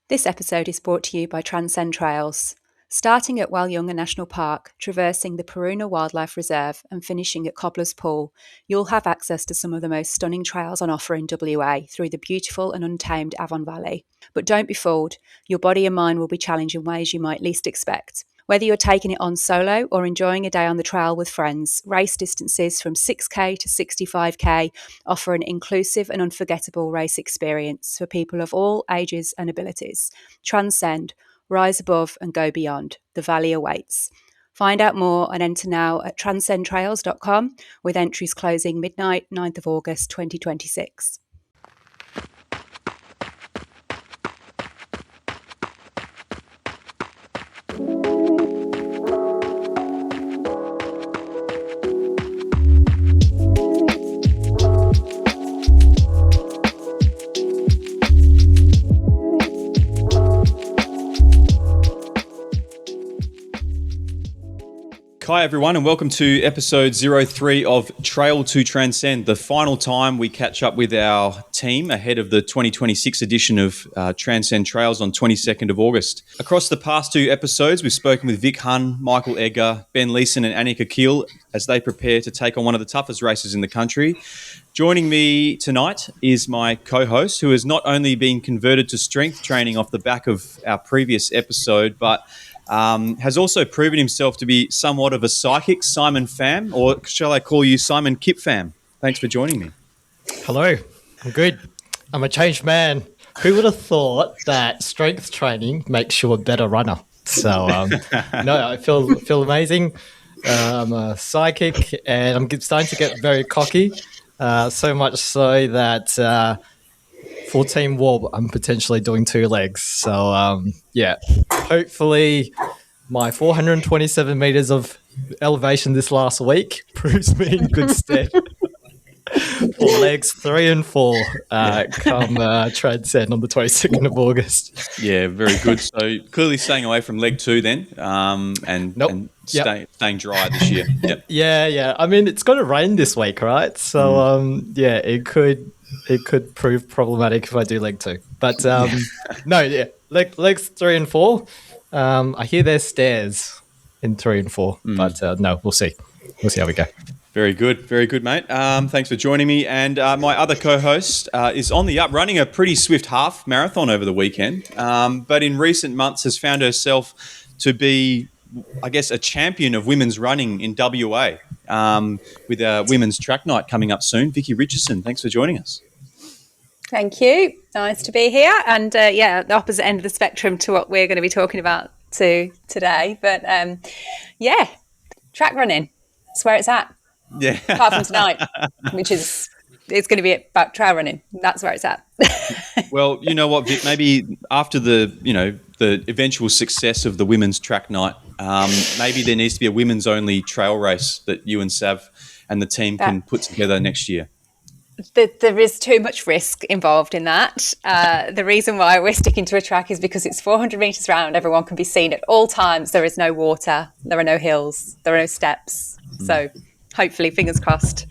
This episode is brought to you by Transcend Trails. Starting at Walyunga National Park, traversing the Puruna Wildlife Reserve and finishing at Cobbler's Pool, you'll have access to some of the most stunning trails on offer in WA through the beautiful and untamed Avon Valley. But don't be fooled, your body and mind will be challenged in ways you might least expect. Whether you're taking it on solo or enjoying a day on the trail with friends, race distances from 6k to 65k offer an inclusive and unforgettable race experience for people of all ages and abilities. Transcend, rise above and go beyond. The valley awaits. Find out more and enter now at transcendtrails.com, with entries closing midnight 9th of August 2026. Hi everyone, and welcome to episode 03 of Trail to Transcend, the final time we catch up with our team ahead of the 2026 edition of Transcend Trails on 22nd of August. Across the past two episodes, we've spoken with Vic Hunn, Michael Edgar, Ben Leeson and Annika Keall as they prepare to take on one of the toughest races in the country. Joining me tonight is my co-host, who has not only been converted to strength training off the back of our previous episode, but has also proven himself to be somewhat of a psychic, Simon Pham, or shall I call you Simon Kip Pham? Thanks for joining me. Hello, I'm good. I'm a changed man. Who would have thought that strength training makes you a better runner? So, no, I feel amazing. I'm a psychic, and I'm starting to get very cocky, so much so that for Team Warp, I'm potentially doing 2 legs. So, hopefully my 427 meters of elevation this last week proves me in good stead for legs 3 and 4 come Transcend on the 22nd of August. Yeah, very good. So clearly staying away from leg 2 then, and staying dry this year. Yep. Yeah. I mean, it's going to rain this week, right? So, it could prove problematic if I do leg 2. But legs 3 and 4. I hear there's stairs in 3 and 4, but no, we'll see. We'll see how we go. Very good, mate. Thanks for joining me. And my other co-host is on the up, running a pretty swift half marathon over the weekend, but in recent months has found herself to be, I guess, a champion of women's running in WA, with a women's track night coming up soon. Vicky Richardson, thanks for joining us. Thank you. Nice to be here. And the opposite end of the spectrum to what we're going to be talking about today. But track running. That's where it's at. Yeah. Apart from tonight, it's going to be about trail running. That's where it's at. Well, you know what, Vic, maybe after the eventual success of the women's track night, maybe there needs to be a women's only trail race that you and Sav and the team can put together next year. There is too much risk involved in that. The reason why we're sticking to a track is because it's 400 metres round. Everyone can be seen at all times. There is no water. There are no hills. There are no steps. So hopefully, fingers crossed,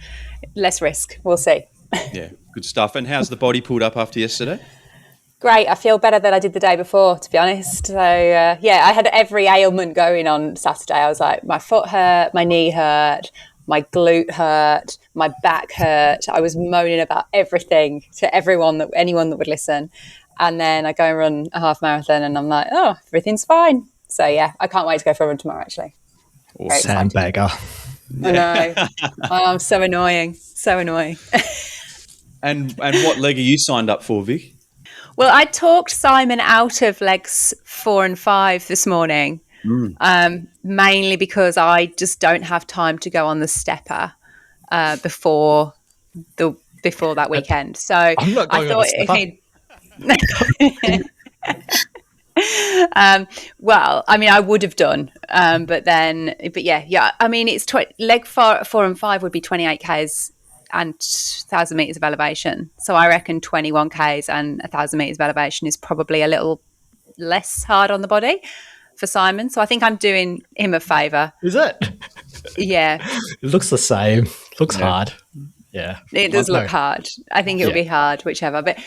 less risk. We'll see. Yeah, good stuff. And how's the body pulled up after yesterday? Great. I feel better than I did the day before, to be honest. So, I had every ailment going on Saturday. I was like, my foot hurt, my knee hurt, my glute hurt, my back hurt. I was moaning about everything to anyone that would listen. And then I go and run a half marathon and I'm like, oh, everything's fine. So yeah, I can't wait to go for a run tomorrow, actually. Sandbagger. I know. I'm so annoying. So annoying. And what leg are you signed up for, Vic? Well, I talked Simon out of legs 4 and 5 this morning. Mainly because I just don't have time to go on the stepper before that weekend. So I'm not going on the stepper. Well, I mean, I would have done, but yeah. I mean, it's leg 4 and 5 would be 28 k's and 1,000 meters of elevation. So I reckon 21 k's and 1,000 meters of elevation is probably a little less hard on the body for Simon. So I think I'm doing him a favour. Is it? Yeah. It looks the same. Looks hard. Yeah. It does look hard. I think it will be hard, whichever. But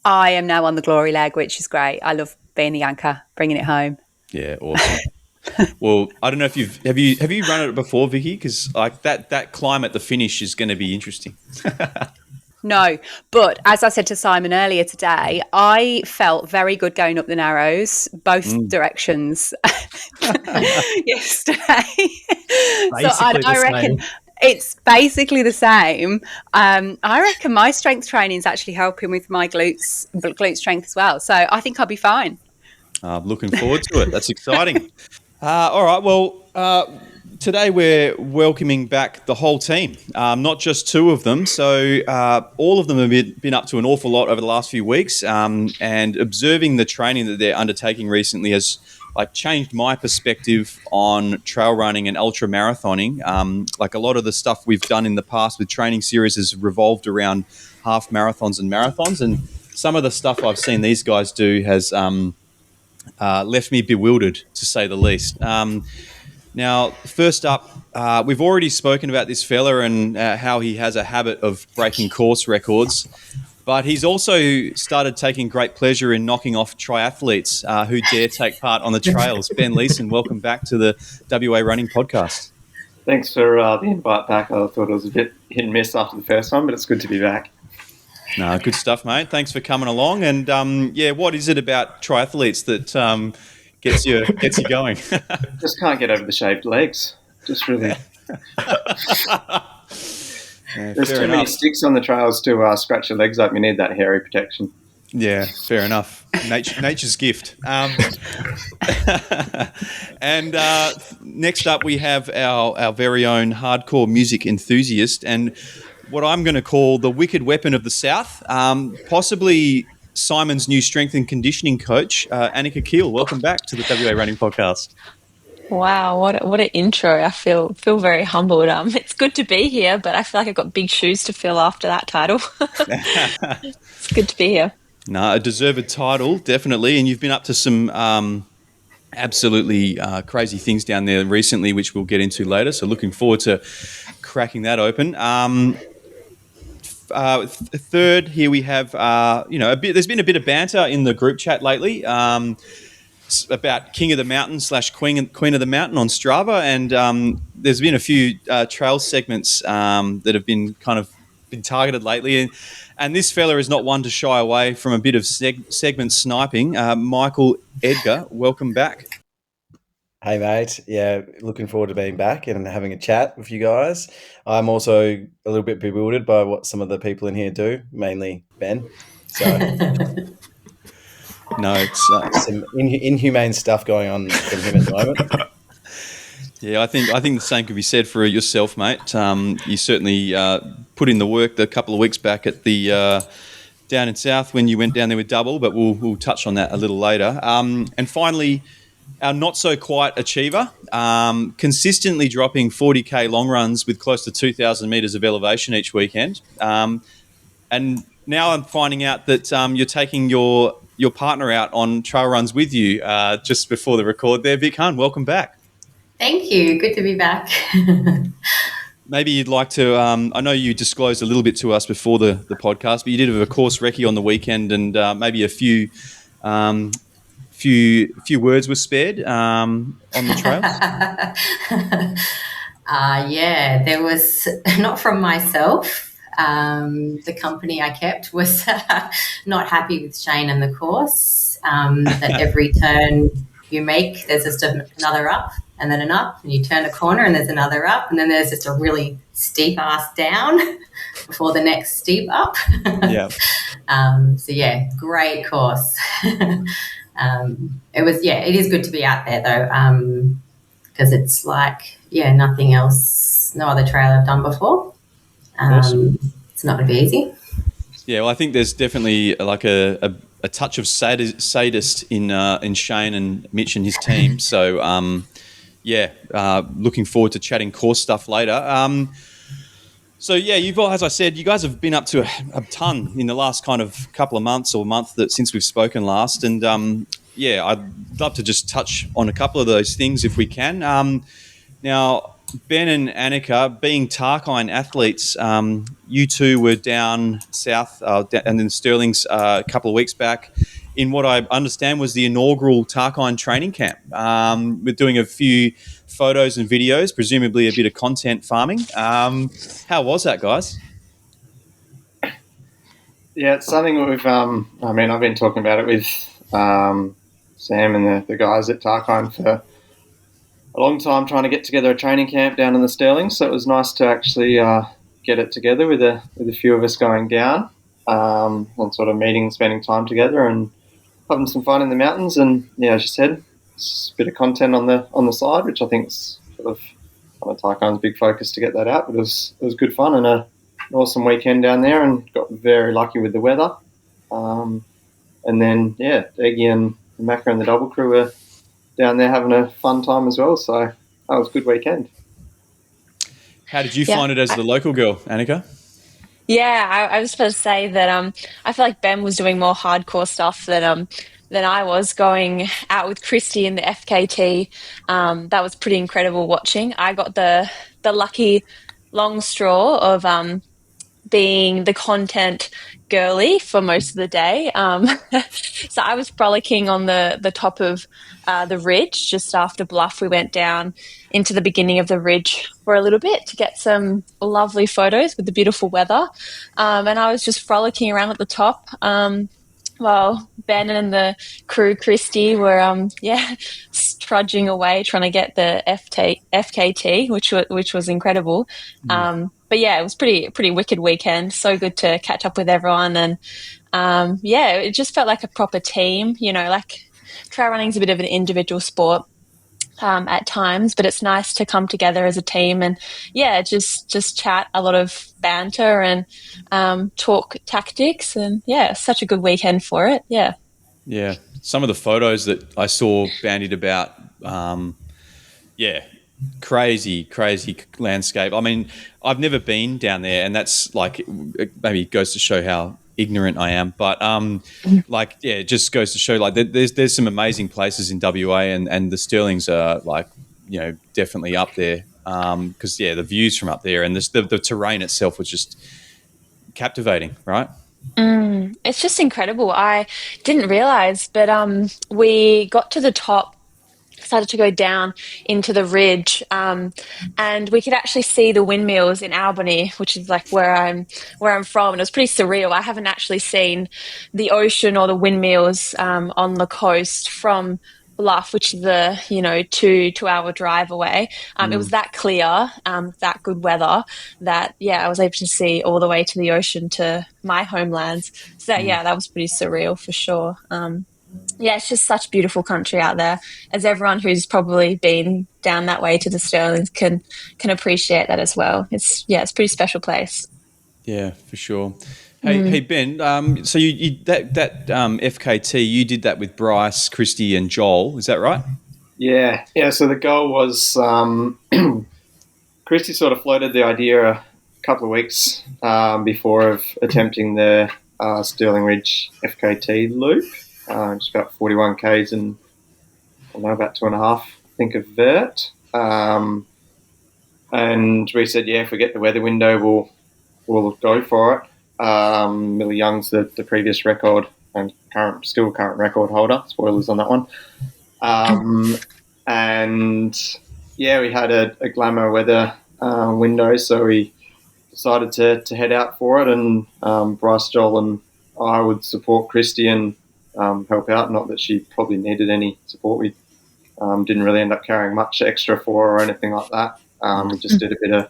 I am now on the glory leg, which is great. I love being the anchor, bringing it home. Yeah, awesome. Well, I don't know if have you run it before, Vicky? Because like that climb at the finish is going to be interesting. No, but as I said to Simon earlier today, I felt very good going up the narrows, both directions yesterday. So I reckon it's basically the same. I reckon my strength training is actually helping with my glute strength as well. So I think I'll be fine. I'm looking forward to it. That's exciting. All right. Well, today we're welcoming back the whole team, not just two of them. So all of them have been up to an awful lot over the last few weeks, and observing the training that they're undertaking recently has changed my perspective on trail running and ultra marathoning. Like a lot of the stuff we've done in the past with training series has revolved around half marathons and marathons, and some of the stuff I've seen these guys do has left me bewildered, to say the least. Now, first up, we've already spoken about this fella and how he has a habit of breaking course records, but he's also started taking great pleasure in knocking off triathletes who dare take part on the trails. Ben Leeson, welcome back to the WA Running Podcast. Thanks for the invite back. I thought it was a bit hit and miss after the first one, but it's good to be back. No, good stuff, mate. Thanks for coming along. And what is it about triathletes that gets you going? Just can't get over the shaved legs. Just really. There's too many sticks on the trails to scratch your legs up. You need that hairy protection. Yeah, fair enough. Nature's gift. And next up, we have our very own hardcore music enthusiast and what I'm going to call the wicked weapon of the South, possibly Simon's new strength and conditioning coach, Annika Keall. Welcome back to the WA Running Podcast. Wow, what an intro. I feel very humbled. It's good to be here, but I feel like I've got big shoes to fill after that title. It's good to be here. No, a deserved title, definitely. And you've been up to some absolutely crazy things down there recently, which we'll get into later. So looking forward to cracking that open. Third, here we have, there's been a bit of banter in the group chat lately about King of the Mountain / Queen of the Mountain on Strava. And there's been a few trail segments that have been targeted lately. And this fella is not one to shy away from a bit of segment sniping. Michael Edgar, welcome back. Hey, mate. Yeah, looking forward to being back and having a chat with you guys. I'm also a little bit bewildered by what some of the people in here do, mainly Ben. So, no, it's some inhumane stuff going on from him at the moment. Yeah, I think the same could be said for yourself, mate. You certainly put in the work the couple of weeks back at the down in South when you went down there with double, but we'll touch on that a little later. And finally, our not-so-quiet achiever, consistently dropping 40K long runs with close to 2,000 metres of elevation each weekend. And now I'm finding out that you're taking your partner out on trail runs with you just before the record there. Vic Hunn, welcome back. Thank you. Good to be back. Maybe you'd like to, I know you disclosed a little bit to us before the podcast, but you did have a course recce on the weekend and maybe a few words were spared on the trails. Yeah, there was, not from myself. The company I kept was not happy with Shane and the course, that every turn you make, there's just another up and then an up, and you turn a corner and there's another up, and then there's just a really steep ass down before the next steep up. Yeah. So yeah, great course. It is good to be out there though, because it's nothing else, no other trail I've done before. Awesome. It's not going to be easy. Yeah, well, I think there's definitely like a touch of sadist in Shane and Mitch and his team. So, looking forward to chatting course stuff later. So, yeah, as I said, you guys have been up to a ton in the last kind of couple of months or month since we've spoken last. And, I'd love to just touch on a couple of those things if we can. Now, Ben and Annika, being Tarkine athletes, you two were down south and in Stirling's a couple of weeks back in what I understand was the inaugural Tarkine training camp. We're doing a few photos and videos, presumably a bit of content farming. How was that, guys? Yeah, it's something that I've been talking about it with Sam and the guys at Tarkine for a long time, trying to get together a training camp down in the Stirling. So it was nice to actually get it together with a few of us going down and sort of meeting, spending time together, and having some fun in the mountains. And yeah, as you said, it's a bit of content on the side, which I think is sort of one of Tarkine's big focus to get that out. But it was good fun and an awesome weekend down there, and got very lucky with the weather. And then yeah, Eggy and Macca and the double crew were down there having a fun time as well. So that was a good weekend. How did you find it as the local girl, Annika? Yeah, I was supposed to say that I feel like Ben was doing more hardcore stuff than I was, going out with Christy in the FKT. That was pretty incredible watching. I got the lucky long straw of being the content girly for most of the day. So I was frolicking on the top of the ridge just after Bluff. We went down into the beginning of the ridge for a little bit to get some lovely photos with the beautiful weather. And I was just frolicking around at the top. Well, Ben and the crew, Christy, were trudging away trying to get the FKT, which was incredible. But yeah, it was pretty wicked weekend. So good to catch up with everyone, and it just felt like a proper team. You know, like trail running is a bit of an individual sport at times, but it's nice to come together as a team and just chat, a lot of banter and talk tactics, and such a good weekend for it. Yeah, some of the photos that I saw bandied about, crazy landscape. I mean, I've never been down there, and that's like, it maybe goes to show how ignorant I am, but it just goes to show like there's some amazing places in WA, and the Stirlings are like, definitely up there, because the views from up there and the terrain itself was just captivating, right? It's just incredible. I didn't realize, but we got to the top, started to go down into the ridge, and we could actually see the windmills in Albany, which is like where I'm from, and it was pretty surreal. I haven't actually seen the ocean or the windmills on the coast from Bluff, which is a 2 hour drive away. It was that clear, that good weather, that I was able to see all the way to the ocean, to my homelands. So that was pretty surreal for sure. It's just such beautiful country out there, as everyone who's probably been down that way to the Stirlings can appreciate that as well. It's a pretty special place. Yeah, for sure. Hey Ben. So you that FKT, you did that with Bryce, Christy, and Joel. Is that right? Yeah. So the goal was Christy sort of floated the idea a couple of weeks before of attempting the Stirling Ridge FKT loop. Just about 41 k's and about 2.5, I think, of vert. And we said, if we get the weather window, we'll go for it. Millie Young's the previous record and still current record holder. Spoilers on that one. And we had a glamour weather window, so we decided to head out for it. And Bryce, Joel, and I would support Christy and help out. Not that she probably needed any support. We didn't really end up carrying much extra for her or anything like that. We just did a bit of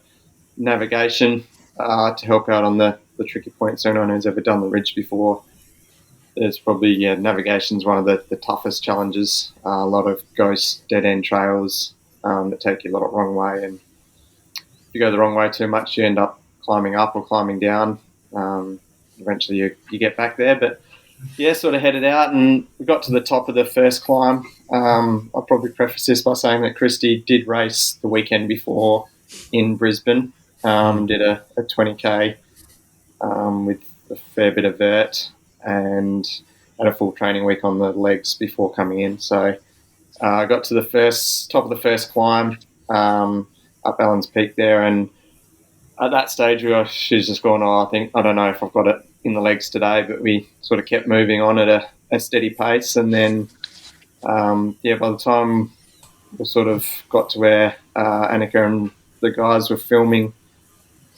navigation to help out on the tricky points. So anyone who's ever done the ridge before, there's probably navigation's one of the toughest challenges. A lot of ghost dead end trails that take you a lot of wrong way, and if you go the wrong way too much, you end up climbing up or climbing down. Eventually you get back there, but sort of headed out, and we got to the top of the first climb. I'll probably preface this by saying that Christy did race the weekend before in Brisbane, did a 20k with a fair bit of vert, and had a full training week on the legs before coming in. So I got to the top of the first climb, up Allen's Peak there, and at that stage she's just gone, I don't know if I've got it in the legs today, but we sort of kept moving on at a steady pace, and then by the time we sort of got to where Annika and the guys were filming,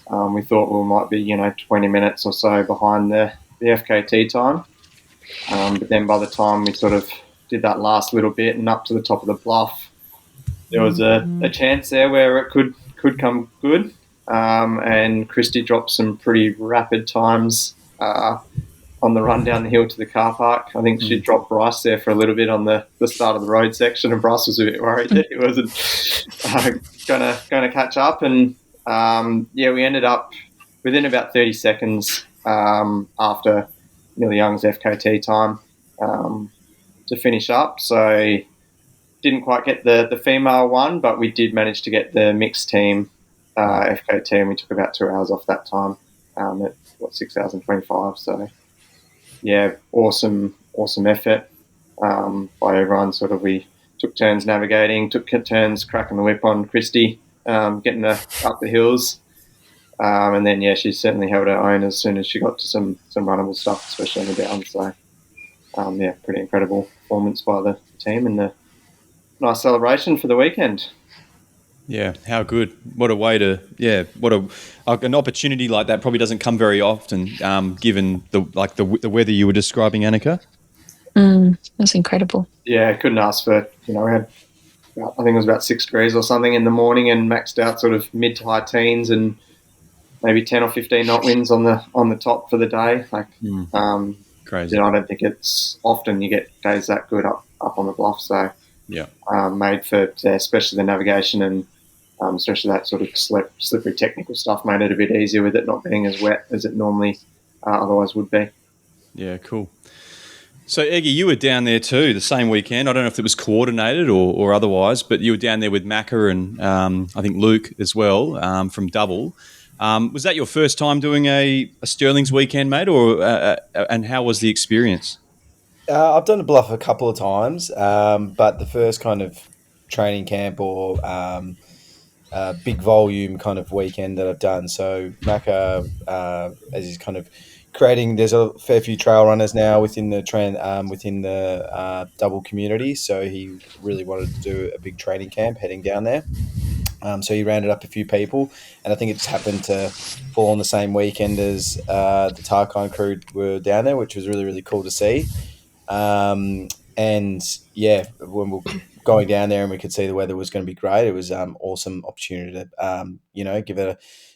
we thought we might be 20 minutes or so behind the FKT time, but then by the time we sort of did that last little bit and up to the top of the bluff, there was a chance there where it could come good, and Christy dropped some pretty rapid times on the run down the hill to the car park. I think she dropped Bryce there for a little bit on the start of the road section, and Bryce was a bit worried that he wasn't going to catch up. And we ended up within about 30 seconds after Neil Young's FKT time to finish up. So didn't quite get the female one, but we did manage to get the mixed team FKT, and we took about 2 hours off that time at 6,025. So awesome effort by everyone. Sort of we took turns navigating, took turns cracking the whip on Christy, getting her up the hills, and then she certainly held her own as soon as she got to some runnable stuff, especially on the down. So pretty incredible performance by the team, and a nice celebration for the weekend. Yeah, how good! What a way to an opportunity like that probably doesn't come very often, given the weather you were describing, Annika. That's incredible. Yeah, couldn't ask for. We had, I think it was about 6 degrees or something in the morning, and maxed out sort of mid to high teens, and maybe 10 or 15 knot winds on the top for the day. Crazy. I don't think it's often you get days that good up on the bluff. So made for especially the navigation and especially that sort of slippery technical stuff made it a bit easier with it not being as wet as it normally otherwise would be. Yeah, cool. So, Edgar, you were down there too the same weekend. I don't know if it was coordinated or otherwise, but you were down there with Macca and I think Luke as well from Double. Was that your first time doing a Stirling's weekend, mate, or and how was the experience? I've done a bluff a couple of times, but the first kind of training camp or big volume kind of weekend that I've done. So Macca, as he's kind of creating, there's a fair few trail runners now within the double community. So he really wanted to do a big training camp heading down there. So he rounded up a few people, and I think it just happened to fall on the same weekend as the Tarkine crew were down there, which was really, really cool to see. And when we're going down there and we could see the weather was going to be great, it was awesome opportunity to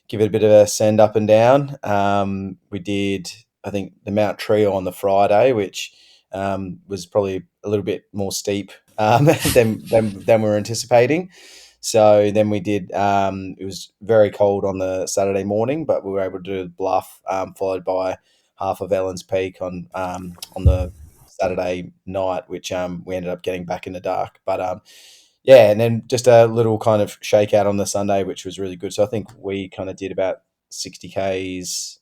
give it a bit of a send up and down. We did, I think, the Mount Trio on the Friday, which was probably a little bit more steep than we were anticipating. So then we did. It was very cold on the Saturday morning, but we were able to do the bluff, followed by half of Ellen's Peak on the Saturday night, which we ended up getting back in the dark. But and then just a little kind of shakeout on the Sunday, which was really good. So I think we kind of did about 60 Ks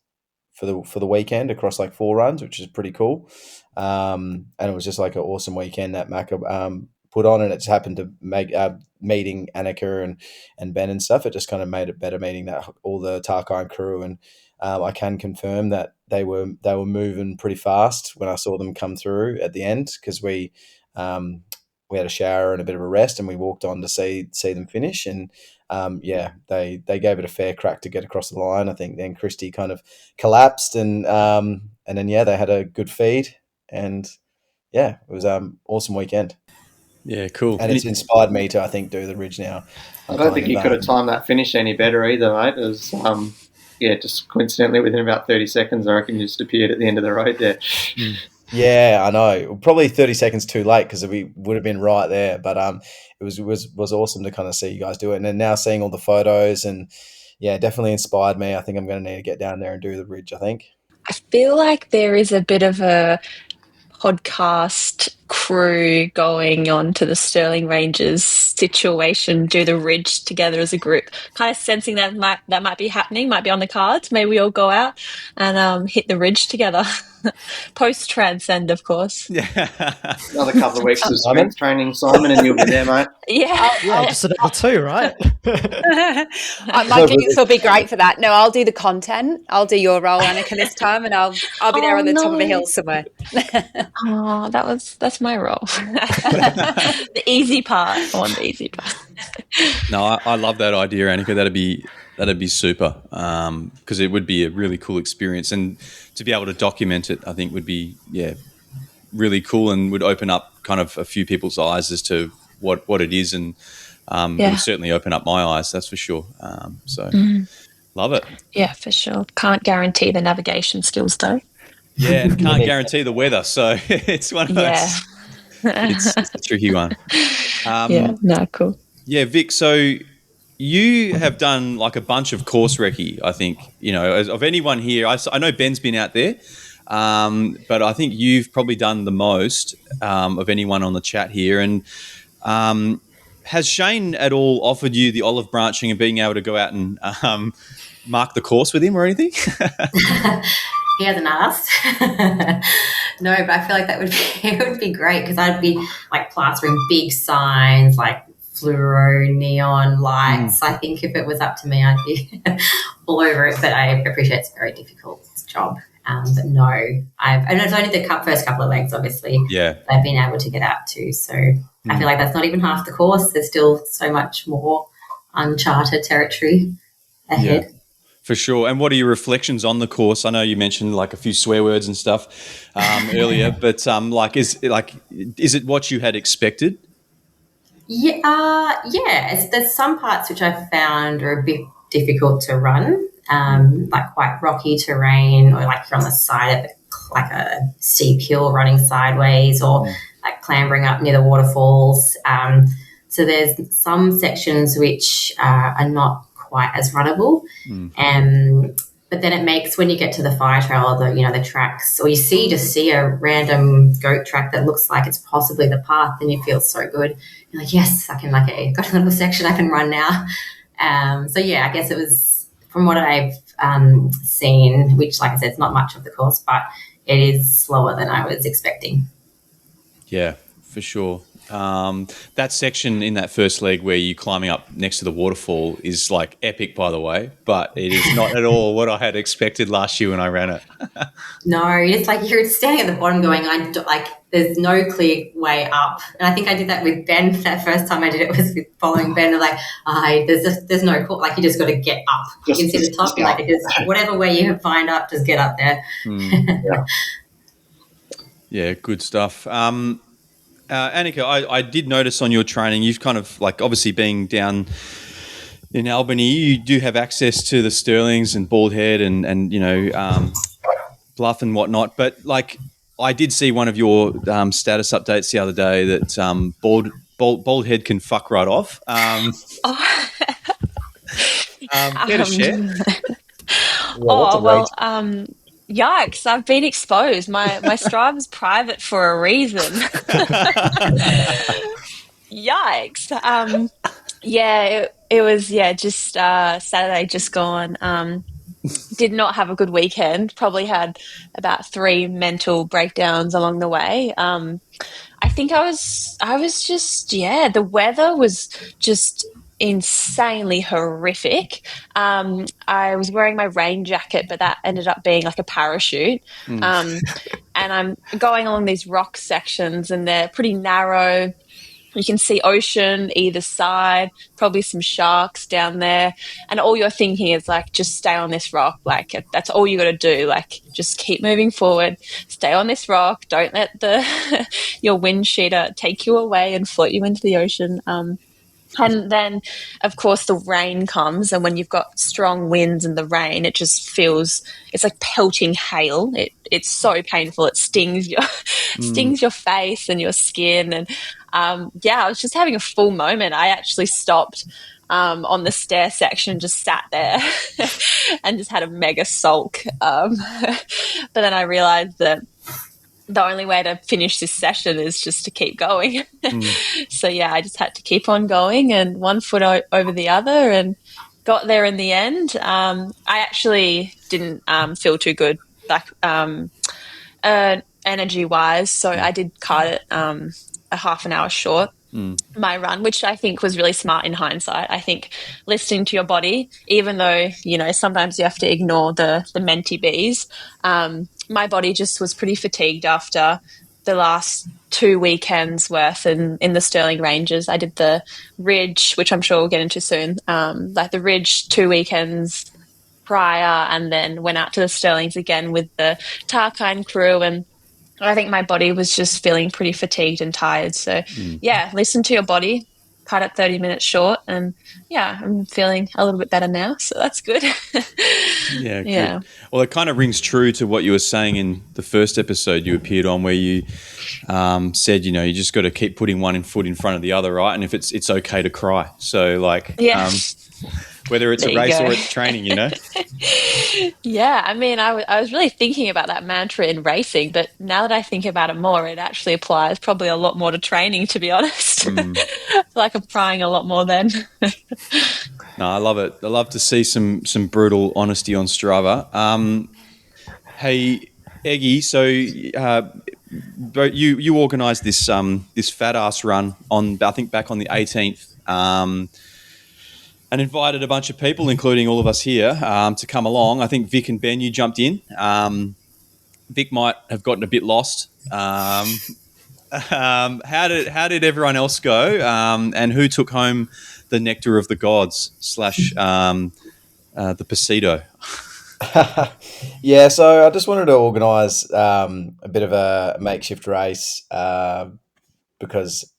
for the weekend across like 4 runs, which is pretty cool. And it was just like an awesome weekend that Macca put on, and it just happened to make meeting Annika and Ben and stuff. It just kind of made it better meeting that all the Tarkine crew, and I can confirm that they were moving pretty fast when I saw them come through at the end, because we had a shower and a bit of a rest, and we walked on to see them finish, and they gave it a fair crack to get across the line. I think then Christy kind of collapsed, and then they had a good feed, and it was awesome weekend. Yeah, cool. And it's inspired me to, I think, do the ridge now. I don't think you could have timed that finish any better either, mate. It was, just coincidentally within about 30 seconds, I reckon you just appeared at the end of the road there. Yeah, I know. Probably 30 seconds too late, because we would have been right there. But it was awesome to kind of see you guys do it. And then now seeing all the photos, and definitely inspired me. I think I'm going to need to get down there and do the ridge, I think. I feel like there is a bit of a podcast crew going on to the Stirling Ranges situation, do the ridge together as a group, kind of sensing that might be happening, might be on the cards. Maybe we all go out and hit the ridge together. Post Transcend, of course. Yeah. Another couple of weeks of strength training, Simon, and you'll be there, mate. Yeah. Just another 2, right? My geeks will be great for that. No, I'll do the content. I'll do your role, Annika, this time, and I'll be there on the top of a hill somewhere. Oh, that's my role. The easy part. I want the easy part. No, I love that idea, Annika. That'd be super, because it would be a really cool experience, and to be able to document it, I think would be really cool, and would open up kind of a few people's eyes as to what it is, and it would certainly open up my eyes. That's for sure. Love it. Yeah, for sure. Can't guarantee the navigation skills though. Yeah, and can't guarantee the weather, so it's one of those. Yeah. It's a tricky one. Cool. Yeah, Vic. So you have done like a bunch of course recce, I think. You know, of anyone here, I know Ben's been out there, but I think you've probably done the most of anyone on the chat here. And has Shane at all offered you the olive branching and being able to go out and mark the course with him or anything? He hasn't asked. No, but I feel like it would be great, because I'd be like plastering big signs like fluoro, neon lights. I think if it was up to me, I'd be all over it. But I appreciate it's a very difficult job. But no, and it's only the first couple of legs, obviously. Yeah, I've been able to get out to. So I feel like that's not even half the course. There's still so much more uncharted territory ahead. Yeah. For sure. And what are your reflections on the course? I know you mentioned like a few swear words and stuff earlier, but is it what you had expected? Yeah, there's some parts which I found are a bit difficult to run, like quite rocky terrain, or like you're on the side of like a steep hill running sideways, or like clambering up near the waterfalls. So there's some sections which are not quite as runnable. But then it makes, when you get to the fire trail, or the tracks, or you see a random goat track that looks like it's possibly the path, and you feel so good. You're like, yes, I can, got a little section I can run now. So yeah, I guess it was, from what I've seen, which, like I said, it's not much of the course, but it is slower than I was expecting. Yeah, for sure. That section in that first leg where you're climbing up next to the waterfall is like epic, by the way, but it is not at all what I had expected last year when I ran it. No, it's like you're standing at the bottom going, there's no clear way up. And I think I did that with Ben. That first time I did it was with following Ben. Like, there's no cool. Like, you just got to get up. You can see the top. Whatever way you find up, just get up there. Yeah, good stuff. Annika, I did notice on your training, you've kind of obviously being down in Albany, you do have access to the Stirlings and Bald Head and Bluff and whatnot. But I did see one of your status updates the other day that Bald Head can fuck right off. Care to share? Yikes, I've been exposed. My Strive's private for a reason. Yikes. It was just Saturday just gone. Did not have a good weekend. Probably had about 3 mental breakdowns along the way. I think I was just, the weather was just insanely horrific. I was wearing my rain jacket, but that ended up being like a parachute. And I'm going along these rock sections, and they're pretty narrow. You can see ocean either side, probably some sharks down there. And all you're thinking is just stay on this rock. That's all you got to do. Just keep moving forward, stay on this rock. Don't let your wind sheeter take you away and float you into the ocean. And then, of course, the rain comes, and when you've got strong winds and the rain, it just feels, it's like pelting hail. It's so painful. It stings your face and your skin. And I was just having a full moment. I actually stopped on the stair section, just sat there and just had a mega sulk. But then I realized that the only way to finish this session is just to keep going. So I just had to keep on going, and one foot over the other, and got there in the end. I actually didn't feel too good, energy wise. So I did cut it a half an hour short. my run, which I think was really smart in hindsight. I think listening to your body, even though, sometimes you have to ignore the mentee bees, my body just was pretty fatigued after the last 2 weekends worth in the Stirling Ranges. I did the Ridge, which I'm sure we'll get into soon, like the Ridge 2 weekends prior, and then went out to the Stirlings again with the Tarkine crew, and I think my body was just feeling pretty fatigued and tired. So, yeah, listen to your body, cut it 30 minutes short. And yeah, I'm feeling a little bit better now. So that's good. Yeah, Yeah. good. Well, it kind of rings true to what you were saying in the first episode you appeared on, where you said, you just got to keep putting one foot in front of the other, right? And if it's okay to cry. So, Yeah. whether it's There a you race go. or it's training, Yeah, I mean, I was really thinking about that mantra in racing, but now that I think about it more, it actually applies probably a lot more to training, to be honest. I feel like I'm crying a lot more then. No, I love it. I love to see some brutal honesty on Strava. Hey, Eggy, so but you organised this fat ass run on, I think, back on the 18th, and invited a bunch of people, including all of us here, to come along. I think Vic and Ben, you jumped in. Vic might have gotten a bit lost. How did everyone else go? And who took home the nectar of the gods / the Pasito? Yeah, so I just wanted to organise a bit of a makeshift race because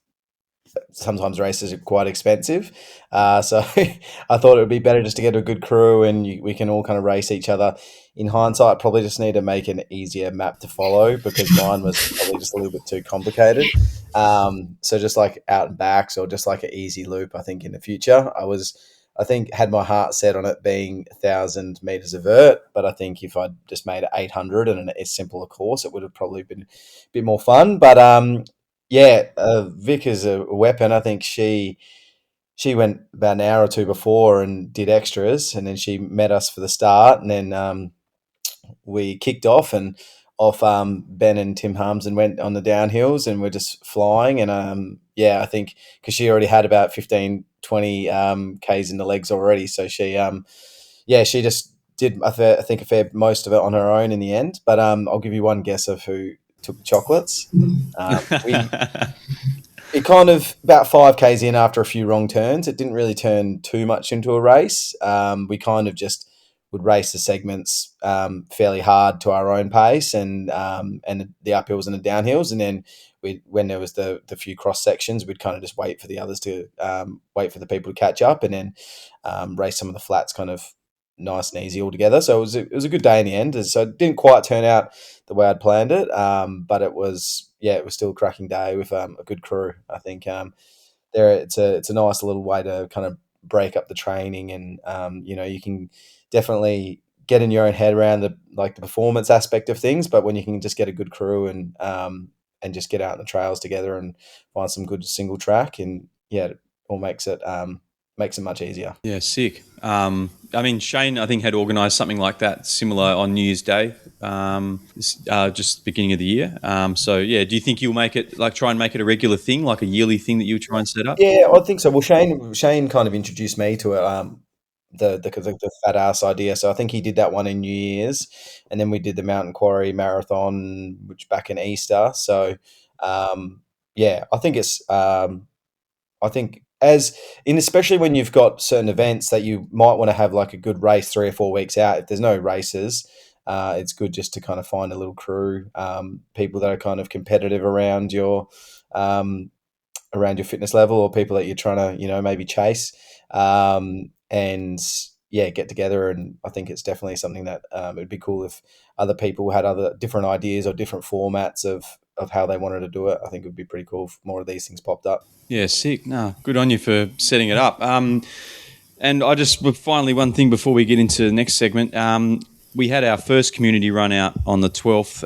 sometimes races are quite expensive. So I thought it would be better just to get a good crew and we can all kind of race each other. In hindsight, probably just need to make an easier map to follow because mine was probably just a little bit too complicated. So just like out and backs or just like an easy loop, I think in the future. I think had my heart set on it being 1,000 meters of vert, but I think if I'd just made it 800 and a simpler course, it would have probably been a bit more fun. But Vic is a weapon. I think she went about an hour or two before and did extras, and then she met us for the start, and then we kicked off Ben and Tim Harms and went on the downhills, and we're just flying. And I think because she already had about 15, 20 Ks in the legs already, so she just did I think a fair most of it on her own in the end. But I'll give you one guess of who took the chocolates. It kind of about 5 Ks in after a few wrong turns. It didn't really turn too much into a race. We kind of just would race the segments fairly hard to our own pace and the uphills and the downhills. And then when there was the few cross sections, we'd kind of just wait for the others to wait for the people to catch up and then race some of the flats kind of nice and easy altogether. So it was a good day in the end. So it didn't quite turn out the way I'd planned it, but it was still a cracking day with a good crew. I think it's a nice little way to kind of break up the training, and you can definitely get in your own head around the performance aspect of things, but when you can just get a good crew and just get out in the trails together and find some good single track, and it all makes it much easier. Yeah, sick. I mean, Shane, I think, had organised something like that, similar on New Year's Day, just beginning of the year. Do you think you'll make it, try and make it a regular thing, like a yearly thing that you try and set up? Yeah, I think so. Well, Shane kind of introduced me to it, the fat ass idea. So I think he did that one in New Year's, and then we did the Mountain Quarry Marathon, which back in Easter. So I think it's I think especially when you've got certain events that you might want to have like a good race 3 or 4 weeks out. If there's no races, it's good just to kind of find a little crew, people that are kind of competitive around your fitness level, or people that you're trying to maybe chase, get together. And I think it's definitely something that it'd be cool if other people had other different ideas or different formats of how they wanted to do it. I think it would be pretty cool if more of these things popped up. Yeah, sick. No, good on you for setting it up. And I just finally, one thing before we get into the next segment, we had our first community run out on the 12th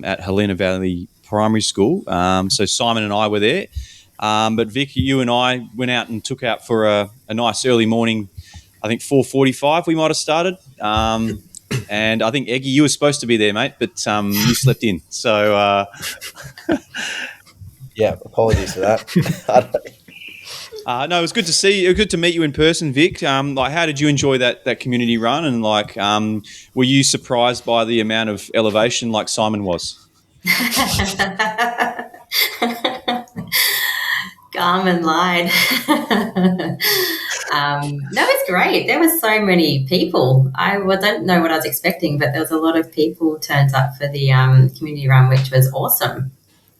at Avon Valley Primary School. So Simon and I were there. But Vic, you and I went out and took out for a nice early morning. I think 4:45 we might have started. And I think, Eggy, you were supposed to be there, mate, but you slept in. So yeah, apologies for that. I don't- No, it was good to see you. Good to meet you in person, Vic. Like, how did you enjoy that community run? And like, were you surprised by the amount of elevation like Simon was? Garmin lied. No, it's great. There were so many people. Don't know what I was expecting, but there was a lot of people turned up for the community run, which was awesome.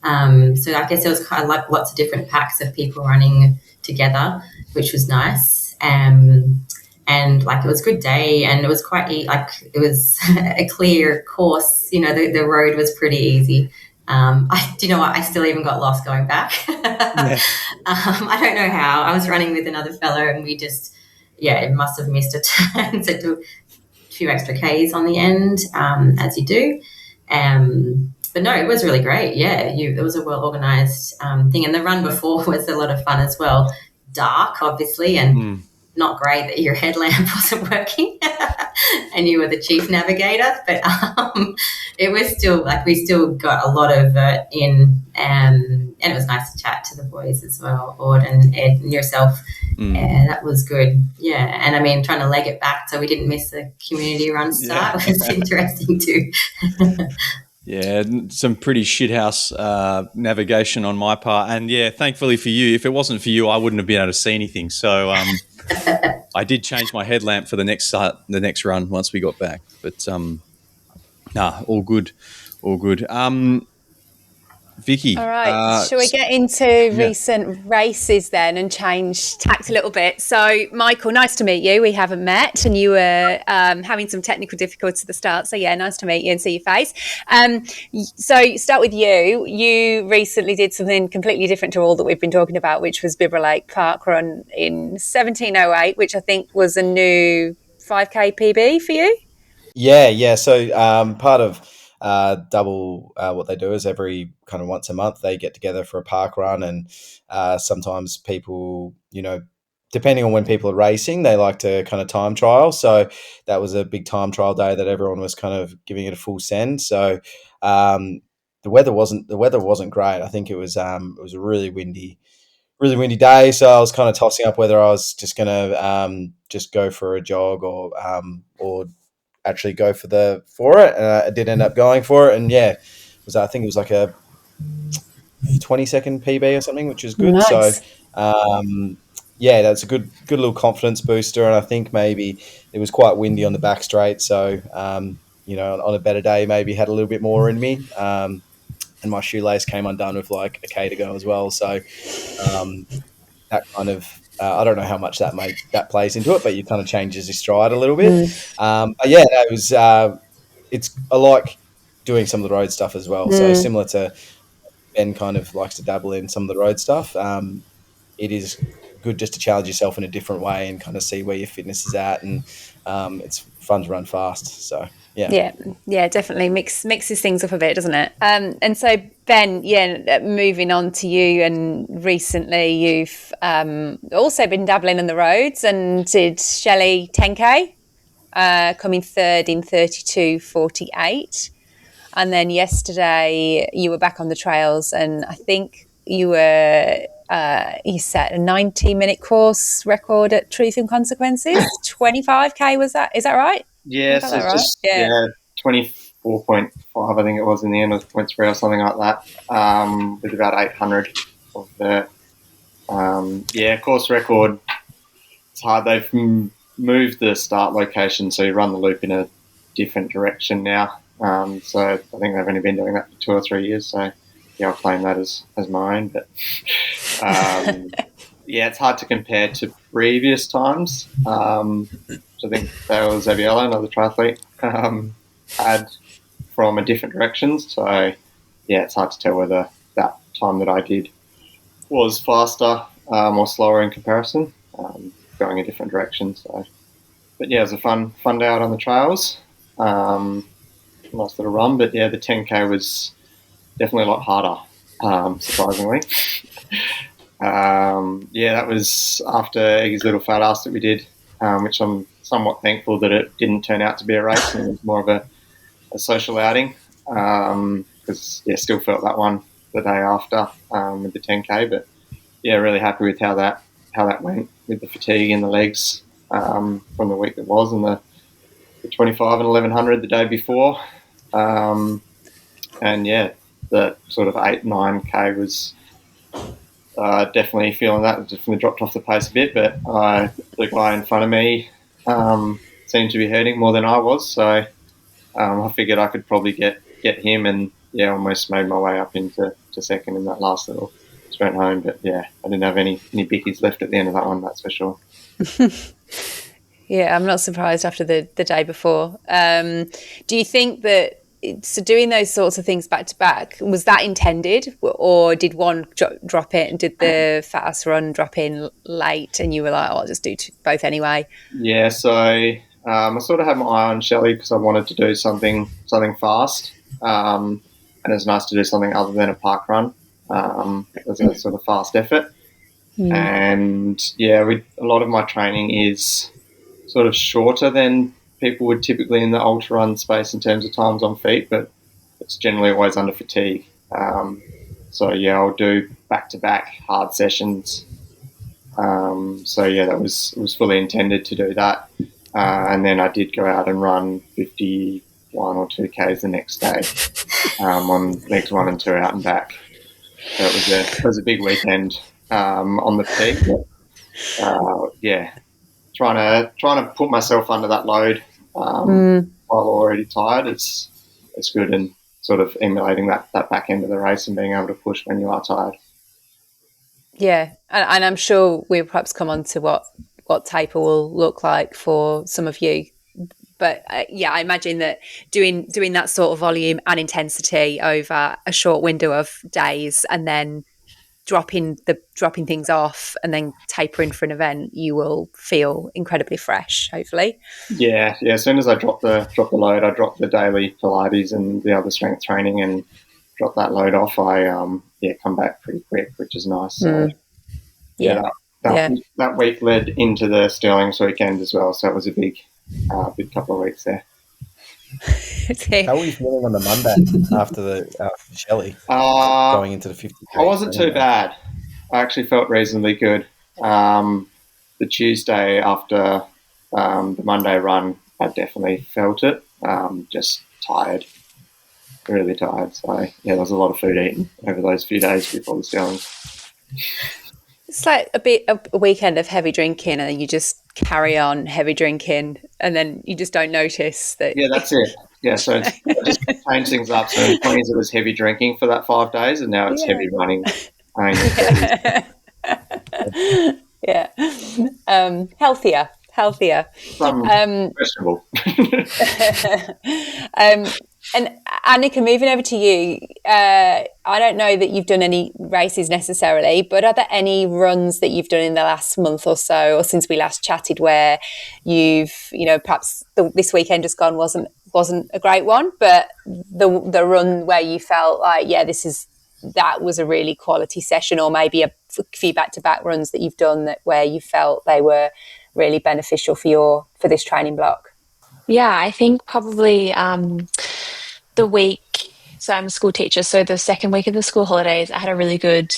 So I guess there was kind of like lots of different packs of people running together, which was nice. And like it was a good day, and it was like it was a clear course. You know, the road was pretty easy. Do you know what? I still even got lost going back. Yeah. I don't know how. I was running with another fellow, and we just, it must have missed a turn. So took a few extra Ks on the end, as you do. But no, it was really great. Yeah, it was a well organized thing, and the run before was a lot of fun as well. Dark, obviously, and not great that your headlamp wasn't working and you were the chief navigator, but it was still like we still got a lot of it in, and it was nice to chat to the boys as well, Ord and Ed and yourself. And that was good. Yeah, and I mean, trying to leg it back so we didn't miss the community run start was interesting too. Yeah, some pretty shithouse navigation on my part, and thankfully for you, if it wasn't for you, I wouldn't have been able to see anything. So I did change my headlamp for the next run once we got back. But all good, all good. Vicky. All right, shall we get into recent races then and change tact a little bit? So, Michael, nice to meet you. We haven't met, and you were having some technical difficulties at the start. So, nice to meet you and see your face. So, start with you. You recently did something completely different to all that we've been talking about, which was Bibra Lake Park Run in 1708, which I think was a new 5K PB for you. Yeah. So part of double what they do is every kind of once a month they get together for a park run, and sometimes people, depending on when people are racing, they like to kind of time trial. So that was a big time trial day that everyone was kind of giving it a full send. So the weather wasn't great. I think it was a really windy day. So I was kind of tossing up whether I was just going to just go for a jog or actually go for it. I did end up going for it, and I think it was like a 20-second PB or something, which is good. Nice. So that's a good little confidence booster. And I think maybe it was quite windy on the back straight, so on a better day maybe had a little bit more in me. And my shoelace came undone with like a K to go as well. So that kind of I don't know how much that plays into it, but you kind of changes your stride a little bit. It was. It's I like doing some of the road stuff as well. So similar to Ben, kind of likes to dabble in some of the road stuff. It is good just to challenge yourself in a different way and kind of see where your fitness is at, and it's fun to run fast. So. Yeah, definitely mixes things up a bit, doesn't it? And so Ben, moving on to you, and recently you've also been dabbling in the roads and did Shelley 10K, coming third in 32:48, and then yesterday you were back on the trails, and I think you were you set a 90-minute course record at Truth and Consequences. 25K was that? Is that right? Yeah, so it's just 24.5, I think it was in the end of the points for or something like that, with about 800 of the course record. It's hard. They've moved the start location, so you run the loop in a different direction now. So I think they've only been doing that for 2 or 3 years. So I'll claim that as my own. But it's hard to compare to previous times. I think that was Zabiella, another triathlete, had from a different direction. So, it's hard to tell whether that time that I did was faster or slower in comparison, going a different direction. So, but it was a fun day out on the trails. Nice little run, but the 10K was definitely a lot harder, surprisingly. That was after Eggy's little fat ass that we did, which I'm somewhat thankful that it didn't turn out to be a race and it was more of a social outing, because still felt that one the day after with the 10K. But yeah, really happy with how that went with the fatigue in the legs from the week that was, and the 25 and 1100 the day before. And yeah, the sort of 8-9K was definitely feeling that. Definitely dropped off the pace a bit, but the guy in front of me seemed to be hurting more than I was, so I figured I could probably get him, and yeah, almost made my way up into second in that last little sprint home. But yeah, I didn't have any bickies left at the end of that one, that's for sure. Yeah, I'm not surprised after the day before. Do you think that, so doing those sorts of things back to back, was that intended, or did one drop it, and did the fast run drop in late and you were like, oh, I'll just do both anyway? Yeah, so I sort of had my eye on Shelley because I wanted to do something fast, and it's nice to do something other than a park run. It was a sort of fast effort. And yeah, a lot of my training is sort of shorter than people would typically in the ultra run space in terms of times on feet, but it's generally always under fatigue. So yeah, I'll do back-to-back hard sessions. So yeah, that was fully intended to do that. And then I did go out and run 51 or 2Ks the next day on legs 1 and 2 out and back. So it was a big weekend on the peak. Yeah, trying to put myself under that load while already tired. It's good, and sort of emulating that back end of the race and being able to push when you are tired. Yeah, and I'm sure we'll perhaps come on to what taper will look like for some of you. But yeah, I imagine that doing that sort of volume and intensity over a short window of days, and then dropping things off and then tapering for an event, you will feel incredibly fresh, hopefully. Yeah. As soon as I drop the load, I drop the daily Pilates and the other strength training and drop that load off. I come back pretty quick, which is nice. So that week led into the Stirling's weekend as well. So it was a big couple of weeks there. How were you feeling on the Monday after Shelley going into the 50? I wasn't too bad. I actually felt reasonably good. The Tuesday after the Monday run, I definitely felt it. Just tired, really tired. So yeah, there was a lot of food eaten over those few days before the Stirlings. It's like a weekend of heavy drinking, and then you just carry on heavy drinking, and then you just don't notice that. Yeah, that's it. Yeah, so I just changed things up. So in the 20s it was heavy drinking for that 5 days, and now it's heavy running. Healthier. Questionable. And Annika, moving over to you, I don't know that you've done any races necessarily, but are there any runs that you've done in the last month or so, or since we last chatted, where you've, perhaps this weekend just gone wasn't a great one, but the run where you felt like, yeah, that was a really quality session, or maybe a few back-to-back runs that you've done where you felt they were really beneficial for this training block? Yeah, I think probably the week, so I'm a school teacher, so the second week of the school holidays, I had a really good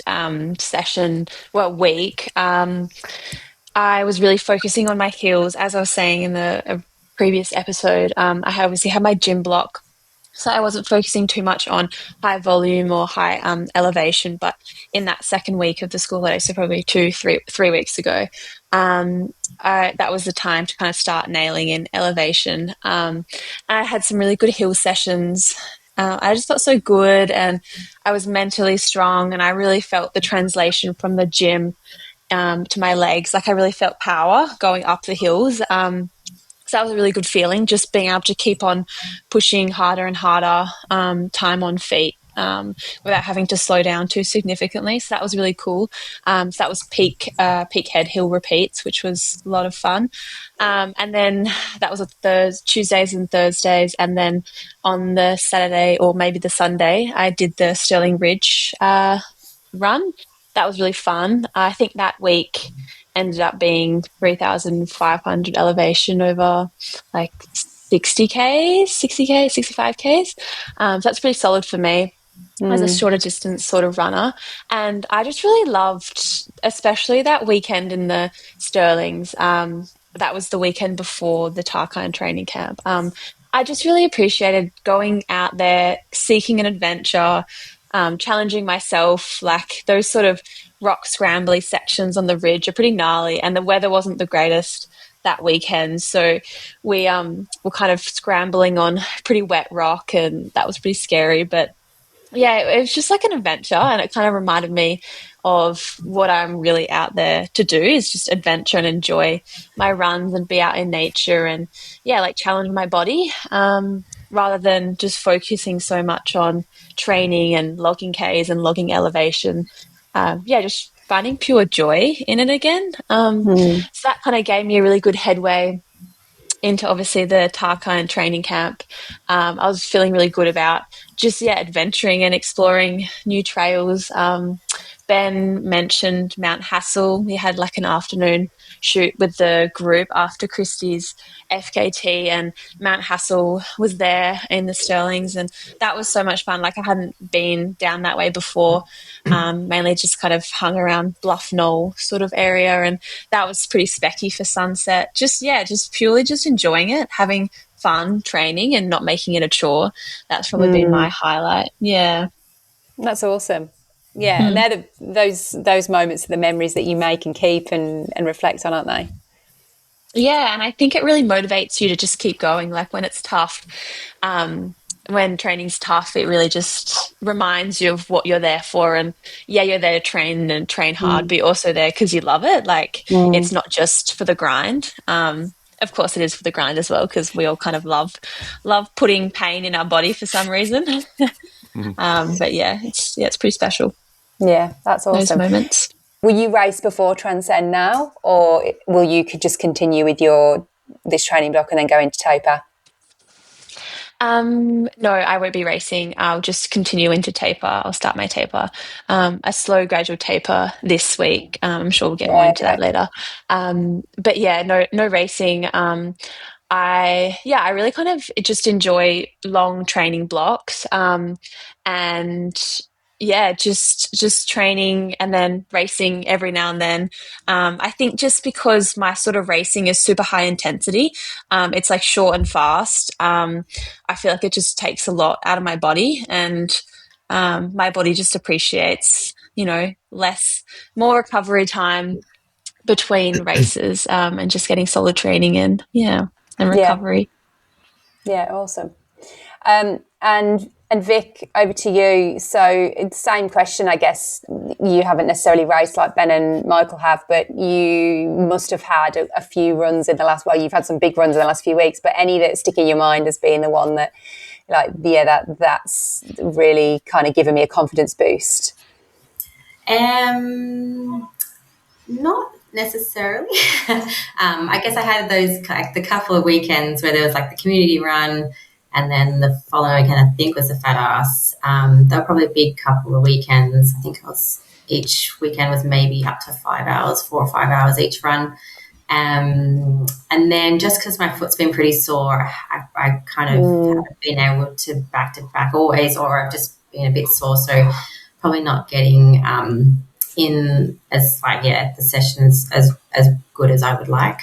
week. I was really focusing on my heels, as I was saying in the previous episode. I obviously had my gym block, so I wasn't focusing too much on high volume or high elevation. But in that second week of the school holidays, so probably 3 weeks ago, that was the time to kind of start nailing in elevation. I had some really good hill sessions. I just felt so good, and I was mentally strong, and I really felt the translation from the gym to my legs. Like I really felt power going up the hills. So that was a really good feeling, just being able to keep on pushing harder and harder, time on feet, without having to slow down too significantly. So that was really cool. So that was peak head hill repeats, which was a lot of fun. And then that was Tuesdays and Thursdays. And then on the Saturday, or maybe the Sunday, I did the Stirling Ridge run. That was really fun. I think that week ended up being 3,500 elevation over like 60Ks, 65Ks. So that's pretty solid for me. as a shorter distance sort of runner. And I just really loved, especially that weekend in the Stirlings. That was the weekend before the Tarkine training camp. I just really appreciated going out there, seeking an adventure, challenging myself. Like those sort of rock scrambly sections on the ridge are pretty gnarly, and the weather wasn't the greatest that weekend. So we were kind of scrambling on pretty wet rock, and that was pretty scary. But yeah, it was just like an adventure, and it kind of reminded me of what I'm really out there to do is just adventure and enjoy my runs and be out in nature and, yeah, like challenge my body rather than just focusing so much on training and logging Ks and logging elevation. Yeah, just finding pure joy in it again. So that kind of gave me a really good headway into obviously the Tarkine training camp. I was feeling really good about just, yeah, adventuring and exploring new trails. Ben mentioned Mount Hassel. We had like an afternoon shoot with the group after Christie's FKT, and Mount Hassel was there in the Stirlings, and that was so much fun. Like I hadn't been down that way before, mainly just kind of hung around Bluff Knoll sort of area, and that was pretty specky for sunset. Just, yeah, just purely just enjoying it, having fun training and not making it a chore. That's probably been my highlight. Yeah. That's awesome. Yeah, and they're those moments are the memories that you make and keep and reflect on, aren't they? Yeah, and I think it really motivates you to just keep going. Like when it's tough, when training's tough, it really just reminds you of what you're there for. And yeah, you're there to train and train hard, but you're also there because you love it. Like it's not just for the grind. Of course, it is for the grind as well, because we all kind of love putting pain in our body for some reason. But yeah, it's pretty special. Yeah, that's awesome. Those moments. Will you race before Transcend now, or will you could just continue with this training block and then go into taper? No, I won't be racing. I'll just continue into taper. I'll start my taper, a slow gradual taper this week. I'm sure we'll get more into that later. But yeah, no racing. I really kind of just enjoy long training blocks. And yeah, just training and then racing every now and then. I think just because my sort of racing is super high intensity, it's like short and fast. I feel like it just takes a lot out of my body, and my body just appreciates, more recovery time between races, and just getting solid training in, and recovery. Yeah, awesome. And Vic, over to you. So it's the same question, I guess. You haven't necessarily raced like Ben and Michael have, but you must have had a few runs in the last, well, you've had some big runs in the last few weeks, but any that stick in your mind as being the one that, like, yeah, that's really kind of given me a confidence boost? Not necessarily. I guess I had those, like, the couple of weekends where there was like the community run, and then the following weekend, I think, was the Fat Ass. They were probably a big couple of weekends. I think each weekend was maybe up to 5 hours, 4 or 5 hours each run. And then just because my foot's been pretty sore, I kind of haven't been able to back always, or I've just been a bit sore. So probably not getting in as, like, the sessions as good as I would like.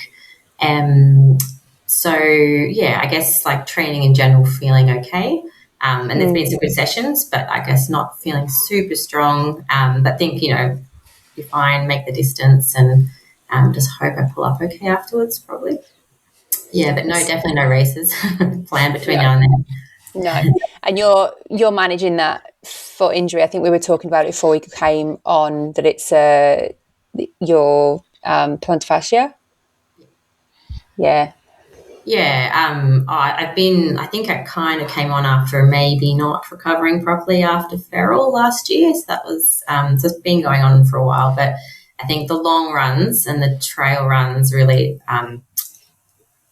So, yeah, I guess, like, training in general, feeling okay. And there's been some good sessions, but I guess not feeling super strong. But think, be fine, make the distance, and just hope I pull up okay afterwards, probably. Yeah, but no, definitely no races planned between now and then. No. And you're managing that foot injury. I think we were talking about it before we came on, that it's your plantar fascia. Yeah. Yeah, I think I kind of came on after maybe not recovering properly after Feral last year. So that was, so it's been going on for a while, but I think the long runs and the trail runs really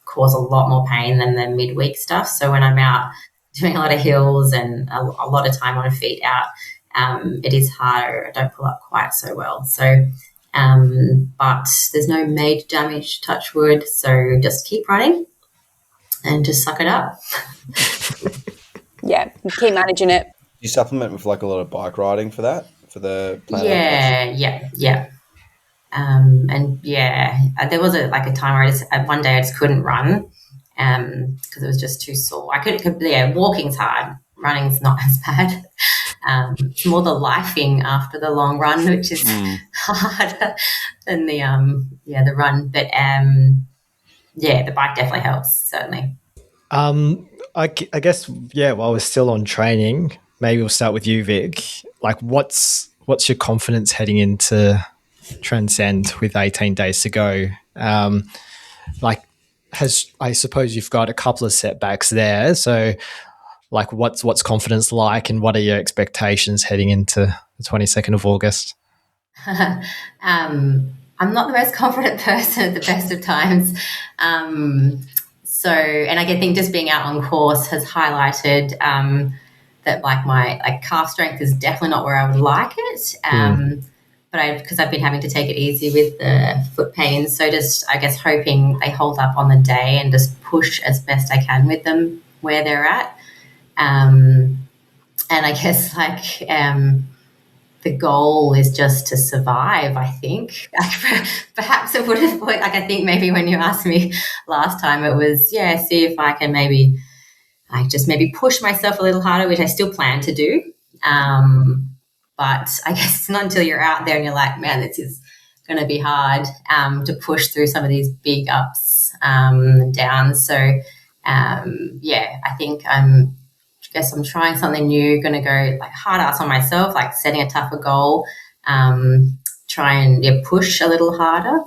cause a lot more pain than the midweek stuff. So when I'm out doing a lot of hills and a lot of time on feet out, it is harder. I don't pull up quite so well. So, but there's no major damage, touch wood. So just keep running and just suck it up. Yeah, keep managing it. You supplement with like a lot of bike riding for that, for the plan Yeah. And yeah, there was a time where one day I just couldn't run because it was just too sore. Walking's hard, running's not as bad. It's more the lifing after the long run, which is harder than the run. But the bike definitely helps, certainly. I guess, while we're still on training, maybe we'll start with you, Vic. Like, what's your confidence heading into Transcend with 18 days to go? I suppose you've got a couple of setbacks there. So, like, what's confidence like, and what are your expectations heading into the 22nd of August? I'm not the most confident person at the best of times. And I think just being out on course has highlighted that my calf strength is definitely not where I would like it. But because I've been having to take it easy with the foot pains, so just I guess hoping they hold up on the day and just push as best I can with them where they're at. And I guess the goal is just to survive, I think. Perhaps it would have, I think maybe when you asked me last time, it was, see if I can maybe push myself a little harder, which I still plan to do. But I guess it's not until you're out there and you're like, man, this is going to be hard to push through some of these big ups and downs. So, I think I'm trying something new, going to go hard ass on myself, setting a tougher goal, try and push a little harder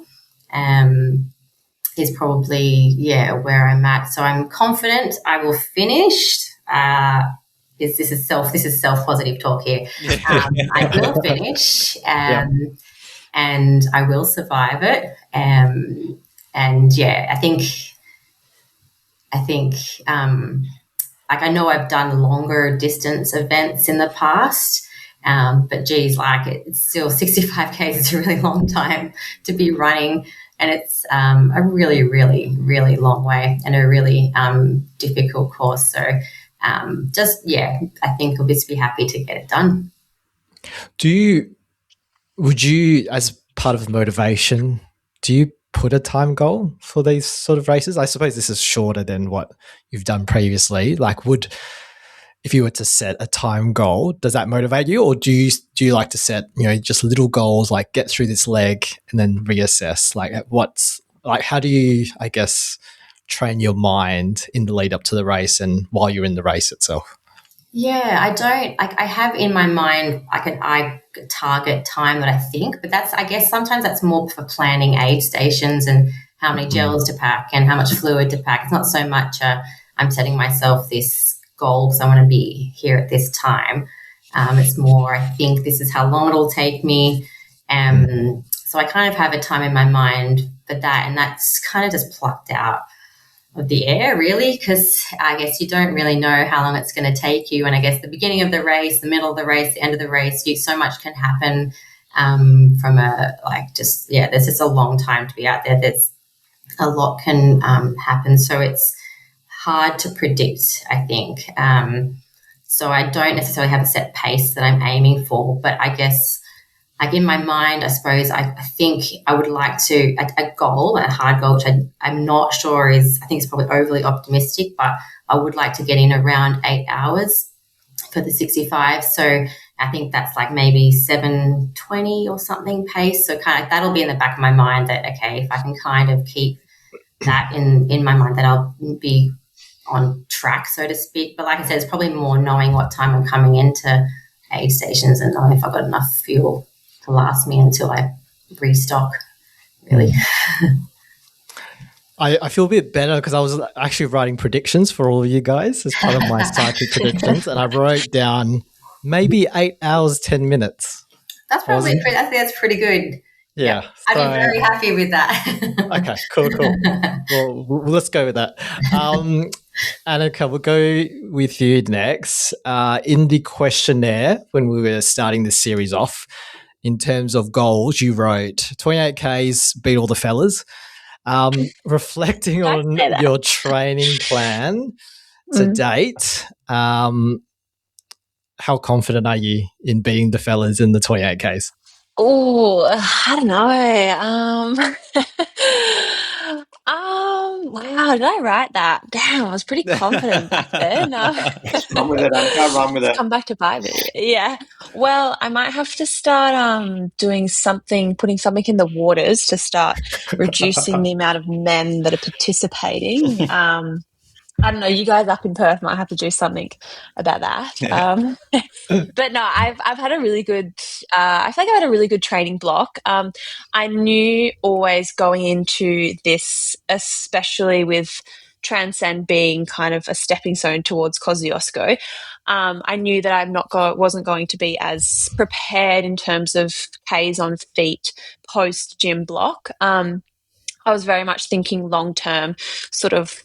is probably, where I'm at. So I'm confident I will finish. This is self-positive talk here. I will finish and I will survive it. I think I know I've done longer distance events in the past, but geez, it's still 65K is a really long time to be running, and it's a really, really, really long way and a really difficult course. So I think I'll just be happy to get it done. Would you, as part of motivation, do you put a time goal for these sort of races? I suppose this is shorter than what you've done previously. If you were to set a time goal, does that motivate you, or do you like to set just little goals, like get through this leg and then reassess? How do you, I guess, train your mind in the lead up to the race and while you're in the race itself? Yeah, I don't. I have in my mind I target time that I think, but I guess sometimes that's more for planning aid stations and how many gels to pack and how much fluid to pack. It's not so much I'm setting myself this goal because I want to be here at this time. It's more I think this is how long it'll take me. So I kind of have a time in my mind for that, and that's kind of just plucked out of the air, really, because I guess you don't really know how long it's going to take you. And I guess the beginning of the race, the middle of the race, the end of the race, so much can happen from there's just a long time to be out there. There's a lot can happen. So it's hard to predict, I think. So I don't necessarily have a set pace that I'm aiming for, but I guess in my mind, I suppose I think I would like to a goal, a hard goal, which I'm not sure I think it's probably overly optimistic, but I would like to get in around 8 hours for the 65. So I think that's maybe 7:20 or something pace. So kind of that'll be in the back of my mind that, okay, if I can kind of keep that in my mind, that I'll be on track, so to speak. But like I said, it's probably more knowing what time I'm coming into aid stations and knowing if I've got enough fuel to last me until I restock, really. I feel a bit better because I was actually writing predictions for all of you guys as part of my cycling predictions, and I wrote down maybe 8 hours, 10 minutes. That's probably I think that's pretty good. Yeah. I'd be very happy with that. Okay, cool. Well, let's go with that. Annika, we'll go with you next. In the questionnaire, when we were starting this series off, in terms of goals, you wrote 28Ks, beat all the fellas. Reflecting on your training plan to date, how confident are you in beating the fellas in the 28Ks? Oh, I don't know. Wow, did I write that? Damn, I was pretty confident back then. Run with it, Annika. Run with It's it. come back to bite me. Yeah. Well, I might have to start doing something, putting something in the waters to start reducing the amount of men that are participating. I don't know, you guys up in Perth might have to do something about that. But no, I've had a really good. I feel like I've had a really good training block. I knew always going into this, especially with Transcend being kind of a stepping stone towards Kosciuszko. I knew that wasn't going to be as prepared in terms of Ks on feet post gym block. I was very much thinking long term sort of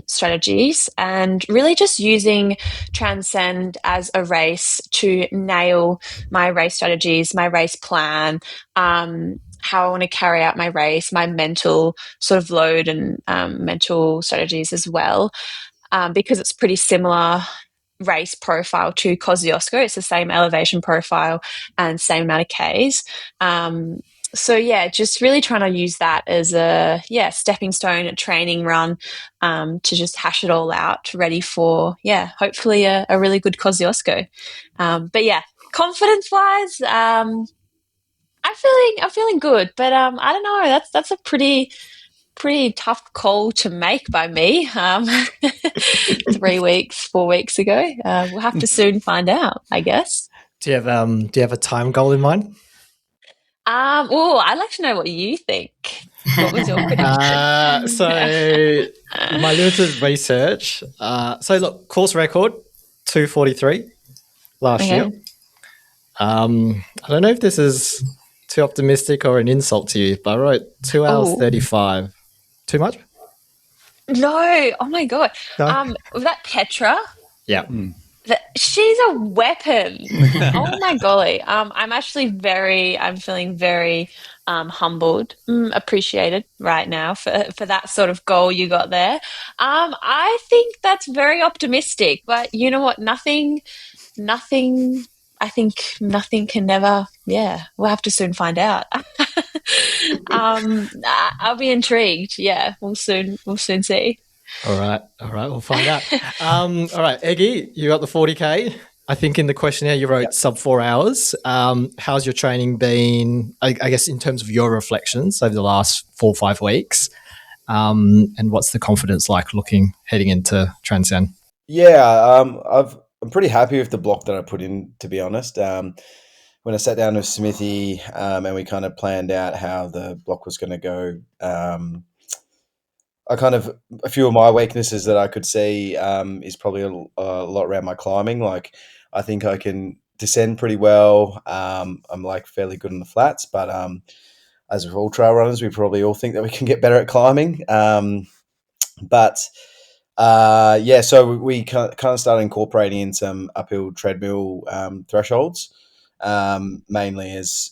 strategies and really just using Transcend as a race to nail my race strategies, my race plan, how I want to carry out my race, my mental sort of load and mental strategies as well, because it's pretty similar race profile to Kosciuszko. It's the same elevation profile and same amount of Ks. So yeah, just really trying to use that as a stepping stone, a training run, to just hash it all out, ready for hopefully a really good Kosciuszko. But yeah, confidence wise, I'm feeling good, but I don't know. That's a pretty tough call to make by me 4 weeks ago. We'll have to soon find out, I guess. Do you have a time goal in mind? Oh, I'd like to know what you think. What was your prediction? So my limited research. So look, course record 2:43 last Okay. year. I don't know if this is too optimistic or an insult to you, but I wrote 2 hours Oh. 35. Too much? No, oh my god. No? Was that Petra? Yeah. She's a weapon. Oh my golly. I'm feeling very humbled, appreciated right now for that sort of goal you got there. I think that's very optimistic, but you know what? Nothing, I think nothing can never, we'll have to soon find out. I'll be intrigued. Yeah, we'll soon see. All right, we'll find out. All right, Eggy, you got the 40K. I think in the questionnaire you wrote sub 4 hours. How's your training been, I guess, in terms of your reflections over the last 4 or 5 weeks? And what's the confidence like heading into Transcend? Yeah, I'm pretty happy with the block that I put in, to be honest. When I sat down with Smithy and we kind of planned out how the block was going to go, a few of my weaknesses that I could see is probably a lot around my climbing. Like, I think I can descend pretty well. I'm like fairly good on the flats, but as with all trail runners, we probably all think that we can get better at climbing. So we kind of started incorporating in some uphill treadmill thresholds, mainly as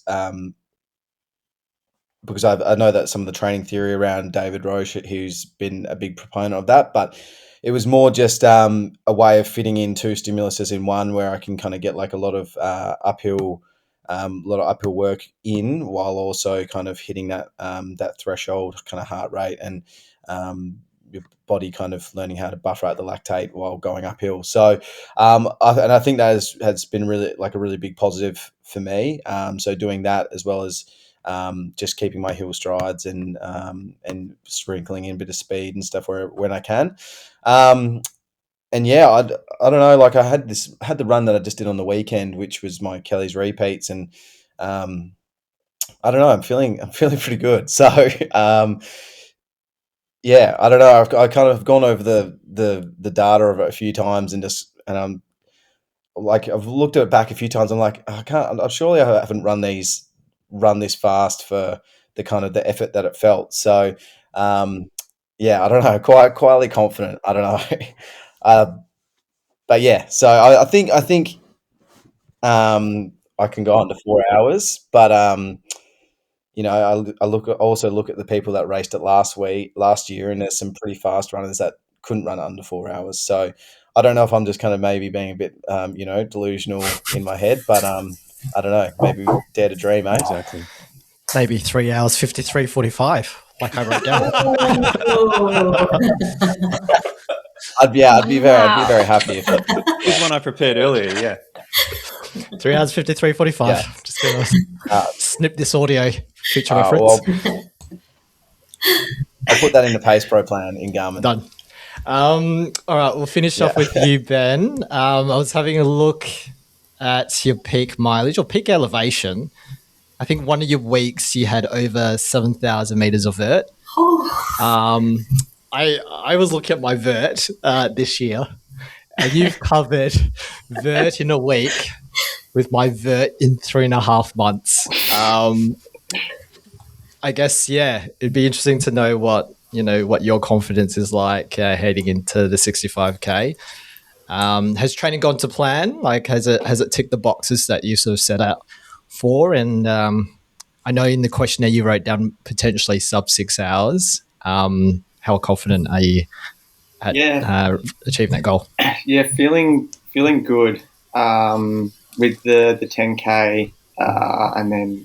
because I know that some of the training theory around David Roche, who's been a big proponent of that, but it was more just a way of fitting in 2 stimuluses in one, where I can kind of get like a lot of uphill work in, while also kind of hitting that that threshold kind of heart rate and your body kind of learning how to buffer out the lactate while going uphill. So, I think that has been really like a really big positive for me. So doing that, as well as just keeping my hill strides and sprinkling in a bit of speed and stuff when I can. And yeah, I don't know. Like, I had the run that I just did on the weekend, which was my Kelly's repeats, and I don't know. I'm feeling pretty good. So yeah, I don't know. I kind of gone over the data of it a few times and I'm like, I've looked at it back a few times. I'm like, I can't. Surely I haven't run this fast for the kind of the effort that it felt. So yeah, I don't know. Quietly confident. I don't know. But yeah, so I think I can go under 4 hours, but I also look at the people that raced it last year, and there's some pretty fast runners that couldn't run it under 4 hours. So I don't know if I'm just kind of maybe being a bit, delusional in my head, but I don't know. Maybe dare to dream, eh? Exactly. Maybe 3 hours 53:45, like I wrote down. I'd be very happy if it. Here's one I prepared earlier. Yeah. 3 hours 53:45. Yeah. Just gonna snip this audio feature reference. Well, I'll put that in the Pace Pro plan in Garmin. Done. All right, we'll finish off with you, Ben. I was having a look at your peak mileage or peak elevation. I think one of your weeks you had over 7,000 meters of vert. I was looking at my vert this year, and you've covered vert in a week with my vert in 3.5 months. I guess, it'd be interesting to know what your confidence is like heading into the 65K. Has training gone to plan? Like, has it ticked the boxes that you sort of set out for? And I know in the questionnaire you wrote down potentially sub 6 hours. How confident are you at achieving that goal? Yeah, feeling good with the 10K, and then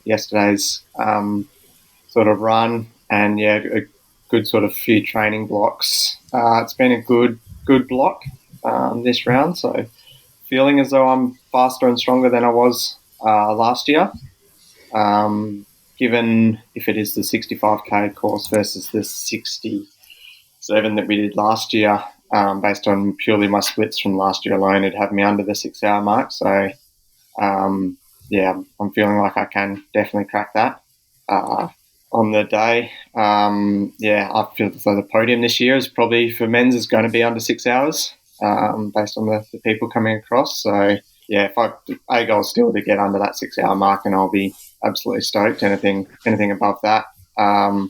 yesterday's sort of run, and a good sort of few training blocks. It's been a good block this round, so feeling as though I'm faster and stronger than I was last year. Given if it is the 65K course versus the 67 that we did last year, based on purely my splits from last year alone, it'd have me under the 6 hour mark. So, I'm feeling like I can definitely crack that. On the day, I feel as though the podium this year is probably for men's is going to be under 6 hours, based on the people coming across. So, if a goal is still to get under that 6 hour mark, and I'll be absolutely stoked. Anything above that, a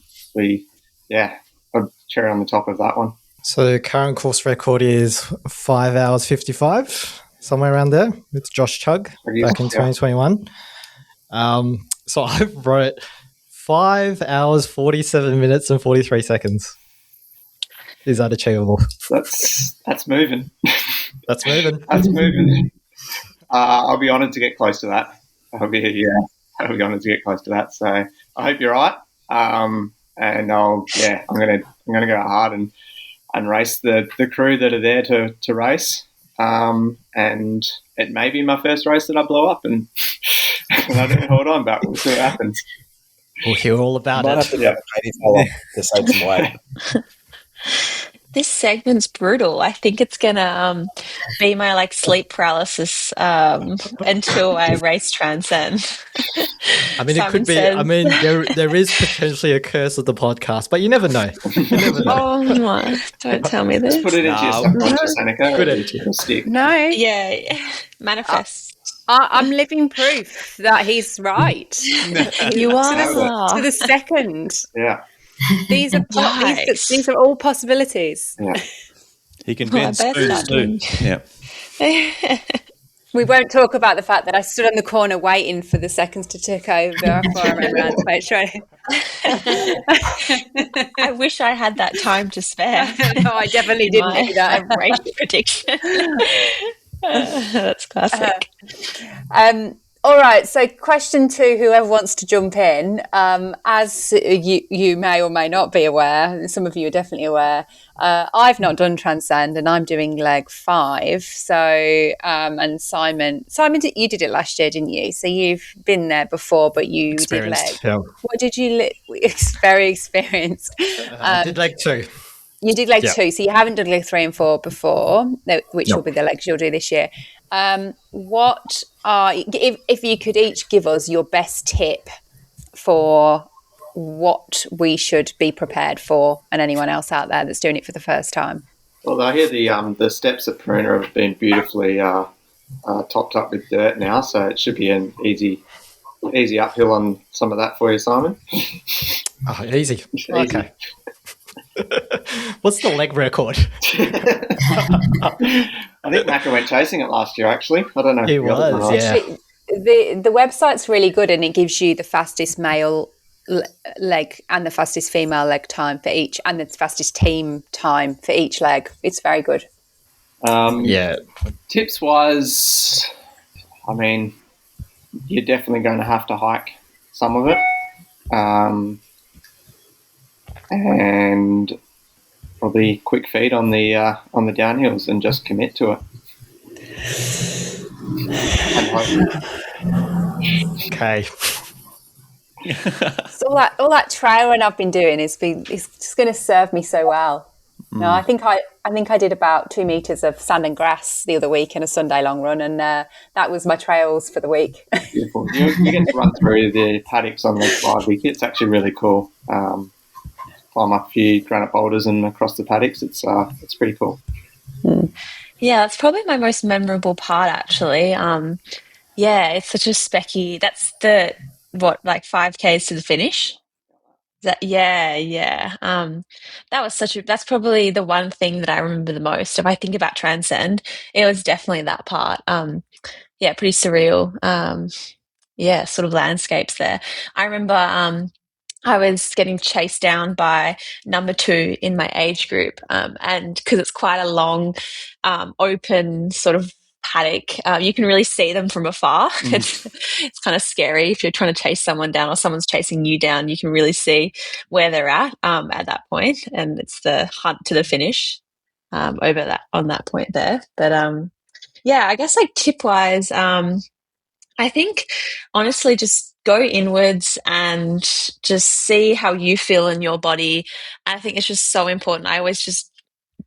cherry on the top of that one. So the current course record is 5 hours 55, somewhere around there, with Josh Chugg back in 2021. So I wrote 5 hours 47 minutes and 43 seconds. Is that achievable? That's moving. That's moving. That's moving. I'll be honoured to get close to that. I'll be honoured to get close to that. So I hope you're right. And I'm gonna go hard and race the crew that are there to race. And it may be my first race that I blow up, and I don't hold on, but we'll see what happens. We'll hear all about it. To save some weight. This segment's brutal. I think it's gonna be my sleep paralysis until I race Transcend. I mean, it could be. I mean, there is potentially a curse of the podcast, but you never know. Oh my! Don't tell me this. Just put it into your subconscious, Annika. Good energy. No. Yeah, manifest. I'm living proof that he's right. You are to the second. Yeah. These are all possibilities. Yeah. He can bend spoons too. Yeah. We won't talk about the fact that I stood on the corner waiting for the seconds to tick over before I ran around to make sure. I wish I had that time to spare. No, I definitely didn't do that. Race prediction. That's classic. All right, so question 2, whoever wants to jump in. As you may or may not be aware, some of you are definitely aware, I've not done Transcend and I'm doing leg 5. So, and Simon, you did it last year, didn't you? So you've been there before, but you did leg. Yeah. What did you, very experienced. I did leg 2. You did leg 2, so you haven't done leg 3 and 4 before, which will be the legs you'll do this year. What are, if you could each give us your best tip for what we should be prepared for, and anyone else out there that's doing it for the first time? Well, I hear the steps at Peruna have been beautifully topped up with dirt now, so it should be an easy uphill on some of that for you, Simon. Oh, easy. Okay. What's the leg record? I think Macca went chasing it last year, actually. I don't know. He was, yeah. Actually, the website's really good, and it gives you the fastest male leg and the fastest female leg time for each, and the fastest team time for each leg. It's very good. Tips wise, I mean, you're definitely going to have to hike some of it, and probably quick feet on the downhills and just commit to it. Okay. So all that trailing I've been doing is just going to serve me so well. No, I think I did about 2 meters of sand and grass the other week in a Sunday long run, and that was my trails for the week. Beautiful. You get to run through the paddocks on the 5 week. It's actually really cool. Climb up a few granite boulders and across the paddocks. It's pretty cool. Yeah, that's probably my most memorable part, actually. Yeah, it's such a specky. That's the 5Ks to the finish. Yeah. That was that's probably the one thing that I remember the most. If I think about Transcend, it was definitely that part. Yeah, pretty surreal. Yeah, sort of landscapes there. I remember I was getting chased down by number 2 in my age group, and because it's quite a long, open sort of paddock, you can really see them from afar. It's kind of scary if you're trying to chase someone down or someone's chasing you down. You can really see where they're at that point, and it's the hunt to the finish on that point there. But yeah, I guess like tip wise, I think honestly, just go inwards and just see how you feel in your body. I think it's just so important. I always just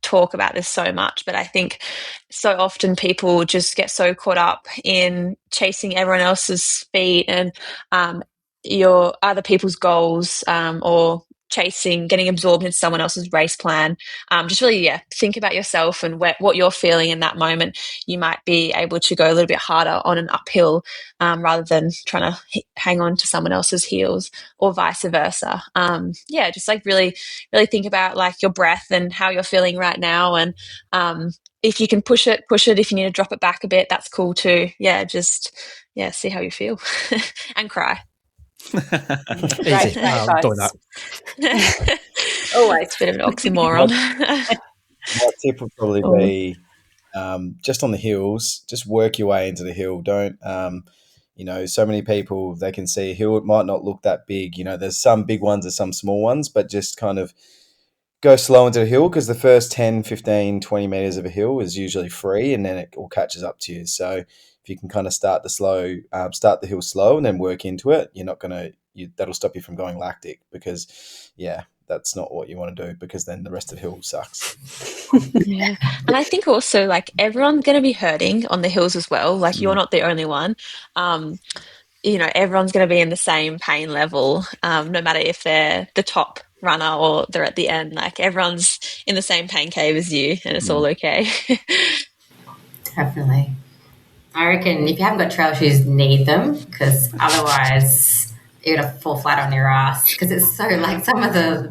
talk about this so much, but I think so often people just get so caught up in chasing everyone else's feet and your other people's goals, or getting absorbed in someone else's race plan. Just really, think about yourself and what you're feeling in that moment. You might be able to go a little bit harder on an uphill, rather than trying to hang on to someone else's heels, or vice versa. Just like really, really think about like your breath and how you're feeling right now. And if you can push it. If you need to drop it back a bit, that's cool too. See how you feel and cry. Easy. Doing that. Always. It's a bit of an oxymoron. My tip would probably be just on the hills, just work your way into the hill. Don't, so many people, they can see a hill. It might not look that big. There's some big ones and some small ones, but just kind of go slow into the hill, because the first 10, 15, 20 meters of a hill is usually free, and then it all catches up to you. So if you can kind of start the hill slow and then work into it, that'll stop you from going lactic, because that's not what you want to do, because then the rest of the hill sucks. Yeah. And I think also like everyone's going to be hurting on the hills as well. Like you're not the only one. Everyone's going to be in the same pain level, no matter if they're the top runner or they're at the end. Like everyone's in the same pain cave as you, and it's all okay. Definitely. I reckon if you haven't got trail shoes, need them, because otherwise you're gonna fall flat on your ass, because it's so like some of the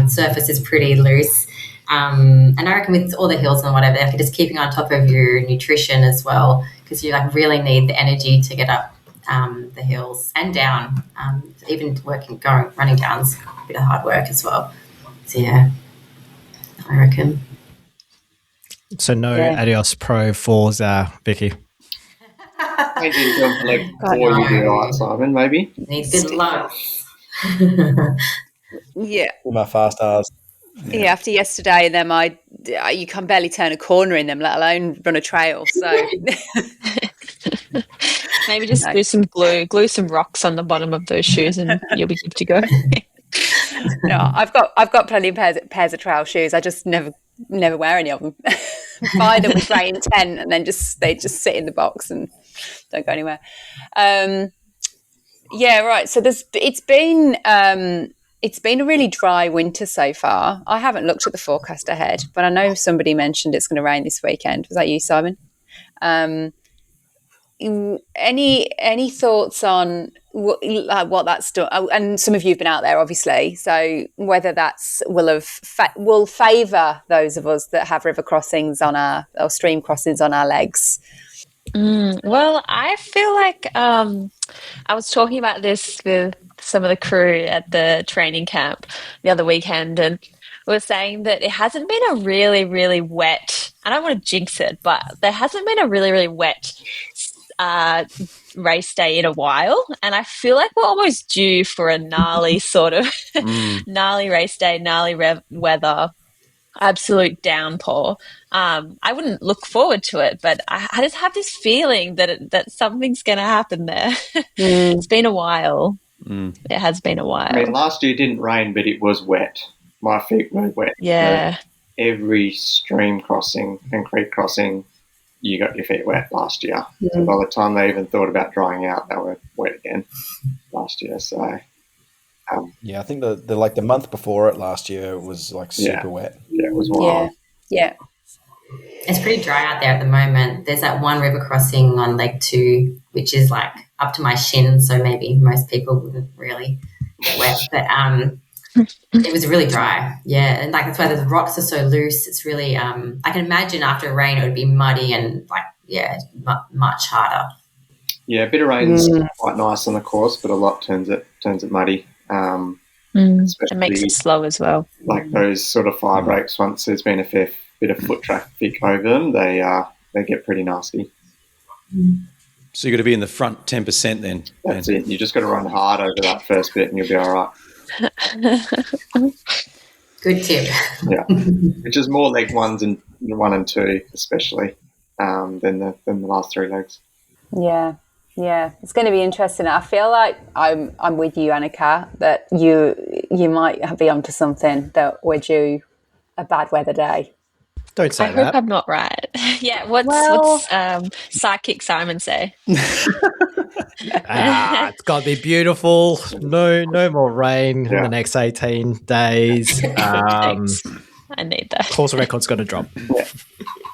surface is pretty loose. And I reckon with all the hills and whatever, like just keeping on top of your nutrition as well, because you like really need the energy to get up the hills and down. Even running down's a bit of hard work as well. So yeah, I reckon. So no Adios Pro fours, Vicky. Maybe jump for like 4 you do right, Simon, maybe. Need good lungs. Yeah. With my fast hours. Yeah, after yesterday, and then you can barely turn a corner in them, let alone run a trail. So maybe just do some glue some rocks on the bottom of those shoes, and you'll be good to go. No, I've got plenty of pairs of trail shoes. I just never wear any of them. Buy them with great intent, and then they just sit in the box and don't go anywhere. Right. So it's been a really dry winter so far. I haven't looked at the forecast ahead, but I know somebody mentioned it's going to rain this weekend. Was that you, Simon? Any thoughts on what that's done? And some of you have been out there, obviously. So whether that's will favour those of us that have river crossings or stream crossings on our legs. Well, I feel like I was talking about this with some of the crew at the training camp the other weekend, and we were saying that it hasn't been a really, really wet, I don't want to jinx it, but there hasn't been a really, really wet uh, race day in a while. And I feel like we're almost due for a gnarly sort of gnarly race day, gnarly weather, absolute downpour. I wouldn't look forward to it, but I just have this feeling that something's going to happen there. It's been a while. It has been a while. I mean, last year didn't rain, but it was wet. My feet were wet. Yeah. Every stream crossing and creek crossing, you got your feet wet last year. So by the time they even thought about drying out, they were wet again last year. So yeah, I think the month before it last year was like super wet. Yeah, it was wild. Yeah. It's pretty dry out there at the moment. There's that one river crossing on Lake 2, which is like up to my shin, so maybe most people wouldn't really get wet. But it was really dry. Yeah, and like that's why the rocks are so loose. It's really I can imagine after rain it would be muddy and much harder. Yeah, a bit of rain's quite nice on the course, but a lot turns it muddy. It makes it slow as well. Like those sort of fire breaks, once there's been a fair bit of foot traffic over them, they get pretty nasty. So you've got to be in the front 10% then. That's it. You just got to run hard over that first bit and you'll be all right. Good tip. Yeah, which is more leg 1 and 2 especially than the last 3 legs. Yeah, it's going to be interesting. I feel like I'm with you, Annika, that you might be onto something, that we're due a bad weather day. Don't say I that. hope I'm not right. Yeah, what's Psychic Simon say? It's got to be beautiful. No more rain in the next 18 days. Thanks. I need that. Course record's got to drop. Yeah.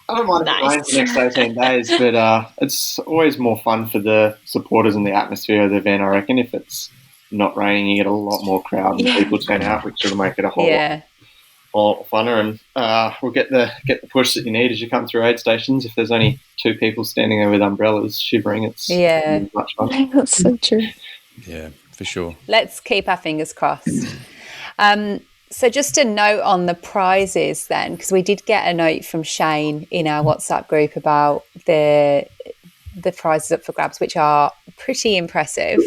I don't mind if it rains the next 18 days, but it's always more fun for the supporters and the atmosphere of the event, I reckon. If it's not raining, you get a lot more crowd and people turn out, which will make it a whole lot funner. And we'll get the push that you need as you come through aid stations. If there's only 2 people standing there with umbrellas shivering, it's much fun. That's so true. Yeah, for sure. Let's keep our fingers crossed. So just a note on the prizes then, because we did get a note from Shane in our WhatsApp group about the prizes up for grabs, which are pretty impressive.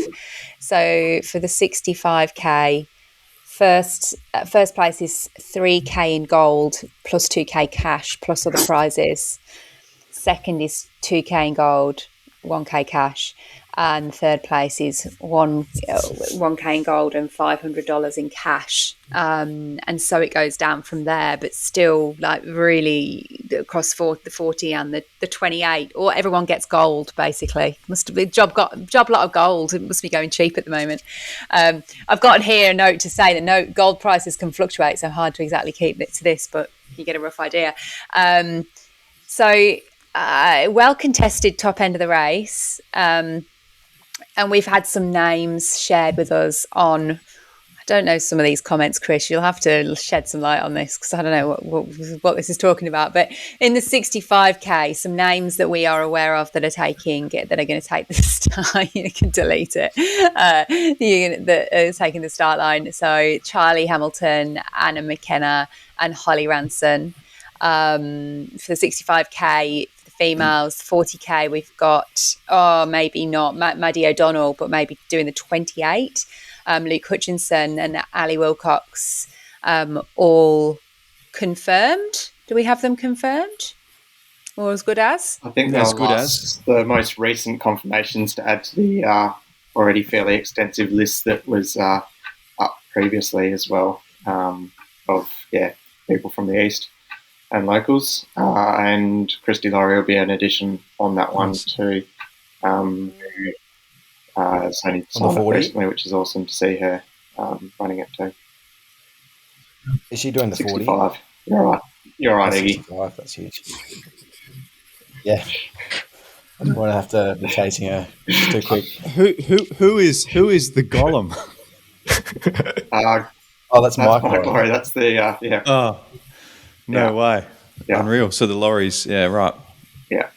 So for the 65K, first place is 3K in gold plus 2K cash plus other prizes. Second is 2K in gold, 1K cash. And third place is 1K in gold and $500 in cash. And so it goes down from there, but still like really across the 40 and the 28, or everyone gets gold basically. Must be job lot of gold. It must be going cheap at the moment. I've got here a note to say that gold prices can fluctuate, so hard to exactly keep it to this, but you get a rough idea. Well contested top end of the race. And we've had some names shared with us on, I don't know some of these comments, Chris, you'll have to shed some light on this because I don't know what this is talking about. But in the 65K, some names that we are aware of that are going to take the start, you can delete it, that are taking the start line. So Charlie Hamilton, Anna McKenna and Holly Ranson. For the 65K, females, 40K, we've got, maybe not Maddie O'Donnell, but maybe doing the 28. Luke Hutchinson and Ali Wilcox, all confirmed. Do we have them confirmed? Or as good as? I think they're the most recent confirmations to add to the already fairly extensive list that was up previously as well, of people from the East and locals, and Christy Laurie will be an addition on that one too. It's only signed up recently, which is awesome to see her running it too. Is she doing the 65? 40? You're right, Iggy. 65, that's huge. Yeah, I don't want to have to be chasing her. It's too quick. Who is the Gollum? That's Mike Laurie. That's the No way. Yeah. Unreal. So the lorries, right. Yeah.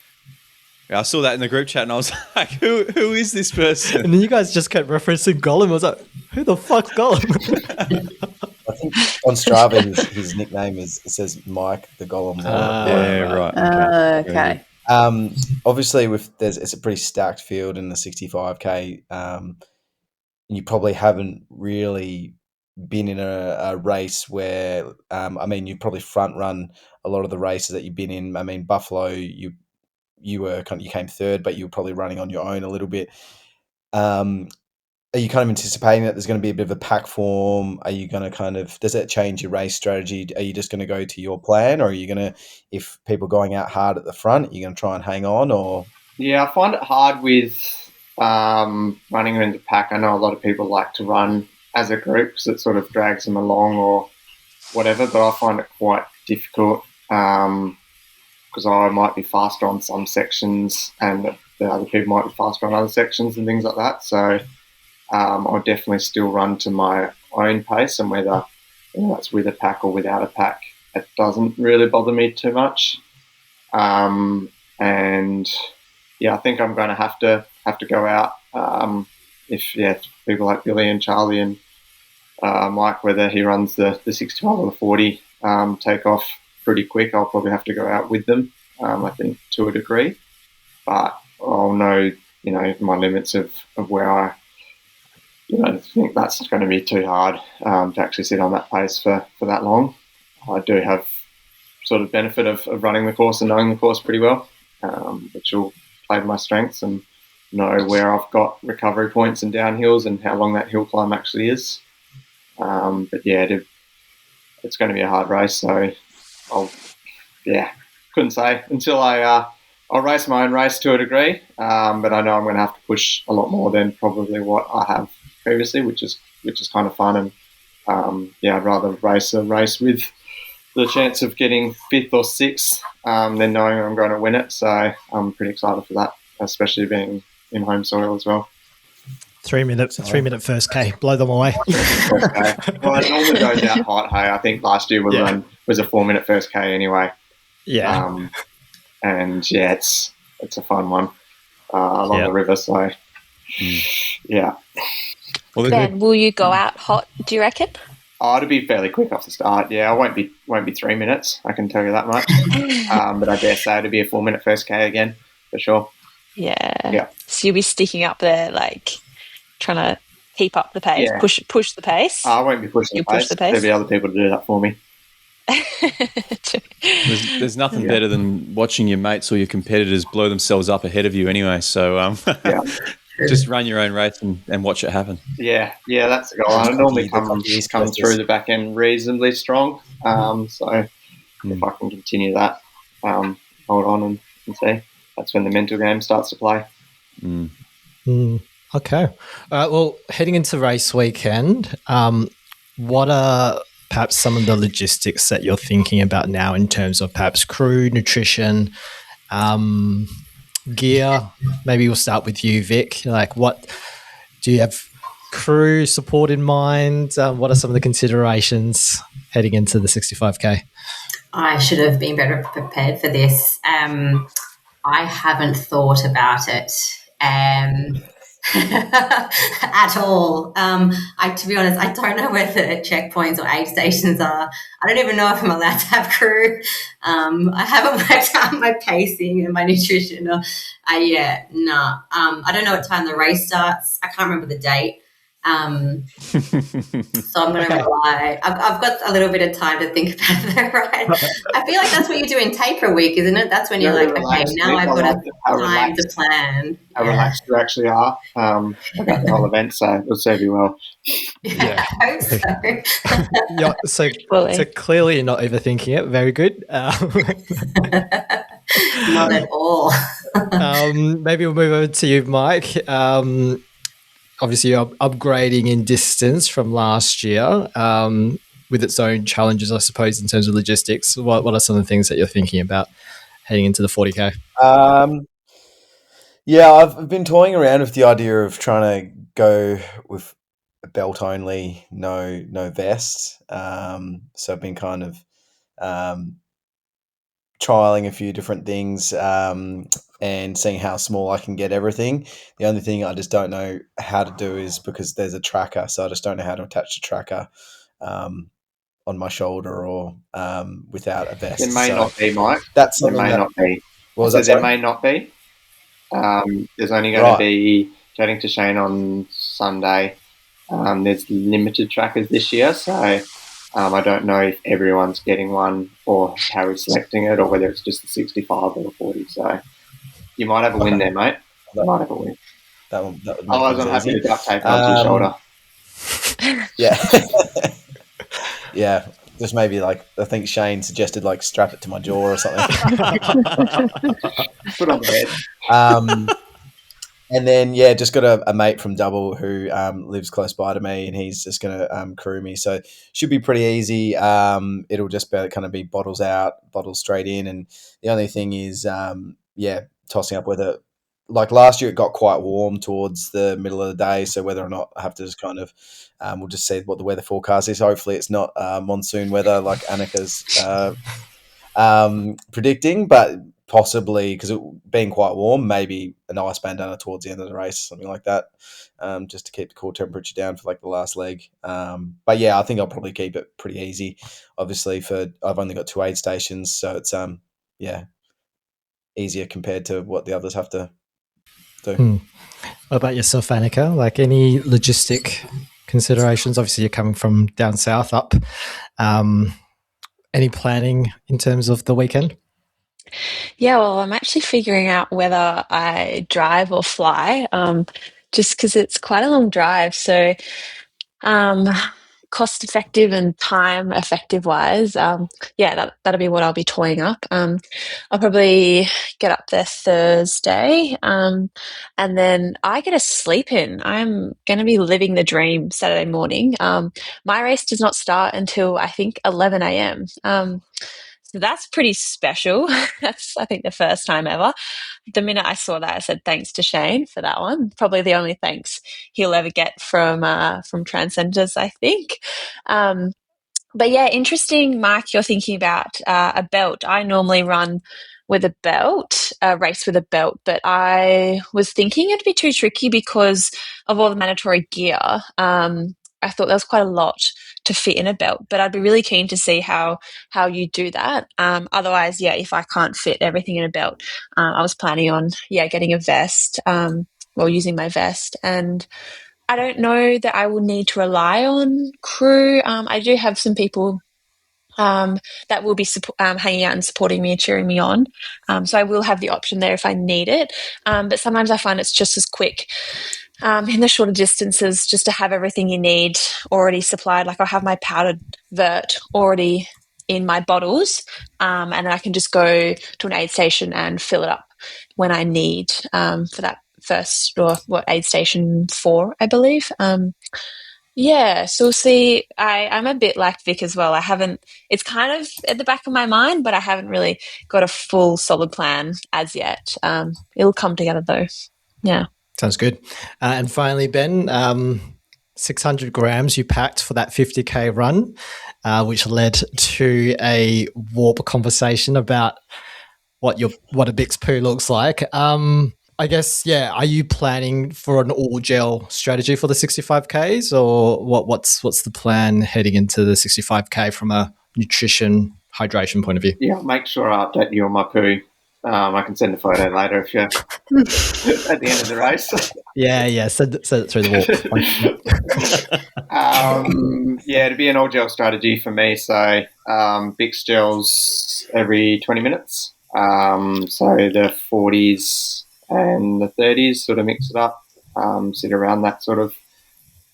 I saw that in the group chat and I was like, who is this person? And then you guys just kept referencing Gollum. I was like, who the fuck's Gollum? I think on Strava his nickname is, it says Mike the Gollum. Right. Okay. Obviously, it's a pretty stacked field in the 65K. You probably haven't really been in a race where, you probably front run a lot of the races that you've been in. I mean, Buffalo, you came third, but you were probably running on your own a little bit. Are you kind of anticipating that there's going to be a bit of a pack form? Are you going to does that change your race strategy? Are you just going to go to your plan, or are you going to, if people are going out hard at the front, are you going to try and hang on? Or Yeah, I find it hard with running in the pack. I know a lot of people like to run as a group because it sort of drags them along or whatever, but I find it quite difficult because I might be faster on some sections and the other people might be faster on other sections and things like that. So I'll definitely still run to my own pace, and whether that's with a pack or without a pack, it doesn't really bother me too much. And yeah, I think I'm going to have to go out if people like Billy and Charlie and Mike, whether he runs the 65 or the 40, take off pretty quick. I'll probably have to go out with them. I think to a degree, but I'll know my limits of where I think that's going to be too hard to actually sit on that pace for that long. I do have sort of benefit of running the course and knowing the course pretty well, which will play to my strengths and know where I've got recovery points and downhills and how long that hill climb actually is. But yeah, it's going to be a hard race, so couldn't say until I'll race my own race to a degree, but I know I'm going to have to push a lot more than probably what I have previously, which is kind of fun. And I'd rather race a race with the chance of getting fifth or sixth than knowing I'm going to win it. So I'm pretty excited for that, especially being in home soil as well. 3 minute first K, blow them away. Okay. Well, it normally goes out hot. Hey, I think last year was a 4 minute first K anyway. Yeah. And yeah, it's a fun one along the river. So yeah. Well, Ben, will you go out hot, do you reckon? Oh, it'll be fairly quick off the start. Yeah, I won't be 3 minutes. I can tell you that much. But I dare say it'll be a 4 minute first K again for sure. Yeah. So you'll be sticking up there, like trying to keep up the pace, Yeah. push the pace. I won't be pushing the pace. Push the pace. There'll be other people to do that for me. there's nothing better than watching your mates or your competitors blow themselves up ahead of you anyway. So just run your own race and watch it happen. Yeah, that's the goal. I normally come through the back end reasonably strong. So if I can continue that, hold on and see. That's when the mental game starts to play. Okay. All right. Well, heading into race weekend, what are perhaps some of the logistics that you're thinking about now in terms of perhaps crew, nutrition, gear? Maybe we'll start with you, Vic. Like, what do you have crew support in mind? What are some of the considerations heading into the 65K? I should have been better prepared for this. I haven't thought about it at all. To be honest, I don't know where the checkpoints or aid stations are. I don't even know if I'm allowed to have crew. I haven't worked out my pacing and my nutrition. I don't know what time the race starts. I can't remember the date. So I'm going to rely. I've got a little bit of time to think about it, right? I feel like that's what you do in taper week, isn't it? That's when you're like, okay, now I've got time to plan. How relaxed you actually are about the whole event, so it'll serve you well. Yeah. I hope so. So clearly you're not overthinking it. Very good. Not at all. Maybe we'll move over to you, Mike. Obviously, you're upgrading in distance from last year with its own challenges, I suppose, in terms of logistics. What are some of the things that you're thinking about heading into the 40K? I've been toying around with the idea of trying to go with a belt only, no vest. So I've been kind of trialing a few different things and seeing how small I can get everything. The only thing I just don't know how to do is because there's a tracker, so I just don't know how to attach the tracker on my shoulder or without a vest. There may not be, Mike. That's there something may that, not be. What was So that, there sorry? may not be. There's only going to be chatting to Shane on Sunday. There's limited trackers this year, so I don't know if everyone's getting one or how he's selecting it, or whether it's just the 65 or the 40. So you might have a win there, mate. You might have a win. That would make Otherwise, I'm happy to duct tape it onto your shoulder. Yeah. Yeah. Just maybe I think Shane suggested strap it to my jaw or something. Put on the head. And then, just got a mate from Double who lives close by to me, and he's just going to crew me. So should be pretty easy. It'll just be bottles out, bottles straight in. And the only thing is, tossing up whether, last year, it got quite warm towards the middle of the day. So whether or not I have to just we'll just see what the weather forecast is. Hopefully it's not monsoon weather like Annika's predicting, but possibly because it being quite warm, maybe an ice bandana towards the end of the race, something like that, just to keep the core temperature down for the last leg. But I think I'll probably keep it pretty easy. Obviously, I've only got 2 aid stations, so it's easier compared to what the others have to do. What about yourself, Annika? Any logistic considerations? Obviously, you're coming from down south up. Any planning in terms of the weekend? Yeah, well, I'm actually figuring out whether I drive or fly, just because it's quite a long drive. So, cost effective and time effective wise, that'll be what I'll be toying up. I'll probably get up there Thursday, and then I get a sleep in. I'm going to be living the dream Saturday morning. My race does not start until I think 11 a.m. So that's pretty special. That's, I think, the first time ever. The minute I saw that, I said thanks to Shane for that one. Probably the only thanks he'll ever get from Transcenders, I think. But yeah, interesting, Mark, you're thinking about a belt. I normally run with a belt, race with a belt, but I was thinking it'd be too tricky because of all the mandatory gear. I thought there was quite a lot to fit in a belt, but I'd be really keen to see how you do that. Otherwise, if I can't fit everything in a belt, I was planning on getting a vest, using my vest. And I don't know that I will need to rely on crew. I do have some people that will be hanging out and supporting me and cheering me on. So I will have the option there if I need it. But sometimes I find it's just as quick in the shorter distances just to have everything you need already supplied. I'll have my powdered vert already in my bottles, and then I can just go to an aid station and fill it up when I need for that first, or aid station 4, I believe. So we'll see. I'm a bit like Vic as well. It's kind of at the back of my mind, but I haven't really got a full solid plan as yet. It'll come together though. Yeah. Sounds good. And finally, Ben, 600 grams you packed for that 50K run, which led to a warp conversation about what a Bix poo looks like. I guess, are you planning for an all gel strategy for the 65Ks, or what's the plan heading into the 65K from a nutrition, hydration point of view? Yeah, I'll make sure I update you on my poo. I can send a photo later if you're at the end of the race. Send it through the warp. It'd be an all gel strategy for me. So Bix gels every 20 minutes. So the 40s and the 30s sort of mix it up, sit around that sort of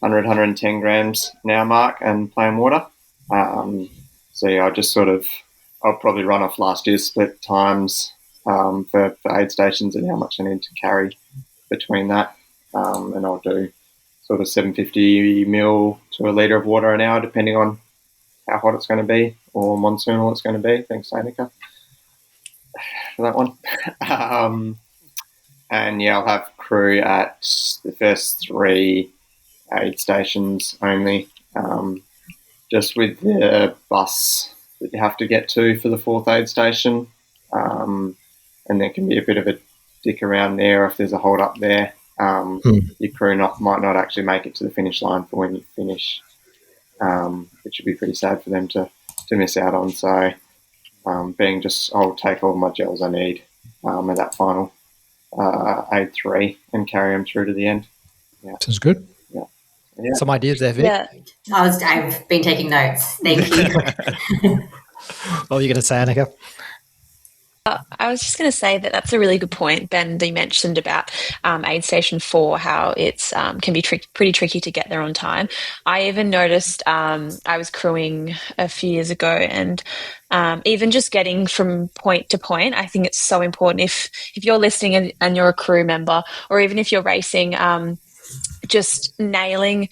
100, 110 grams an hour mark, and plain water. I'll probably run off last year's split times for aid stations and how much I need to carry between that. And I'll do sort of 750 ml to a litre of water an hour, depending on how hot it's going to be or monsoonal it's going to be. Thanks, Annika, for that one. I'll have crew at the first 3 aid stations only, just with the bus that you have to get to for the 4th aid station. and there can be a bit of a dick around there if there's a hold up there. Your crew might not actually make it to the finish line for when you finish, which would be pretty sad for them to miss out on. So being just, I'll take all my gels I need at that final aid 3 and carry them through to the end. Yeah. Sounds good. Yeah. Some ideas there, Vic? Yeah. I've been taking notes. Thank you. What were you going to say, Annika? I was just going to say that that's a really good point, Ben, that you mentioned about aid station 4, how it's can be pretty tricky to get there on time. I even noticed I was crewing a few years ago, and even just getting from point to point, I think it's so important. If you're listening and you're a crew member, or even if you're racing, just nailing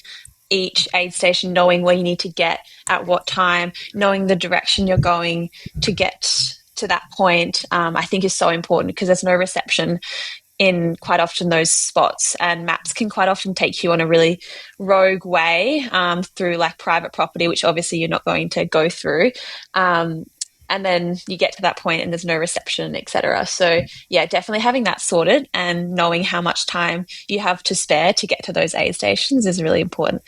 each aid station, knowing where you need to get at what time, knowing the direction you're going to get to that point, I think is so important, because there's no reception in quite often those spots, and maps can quite often take you on a really rogue way through like private property, which obviously you're not going to go through. And then you get to that point and there's no reception, etc. So yeah, definitely having that sorted and knowing how much time you have to spare to get to those aid stations is a really important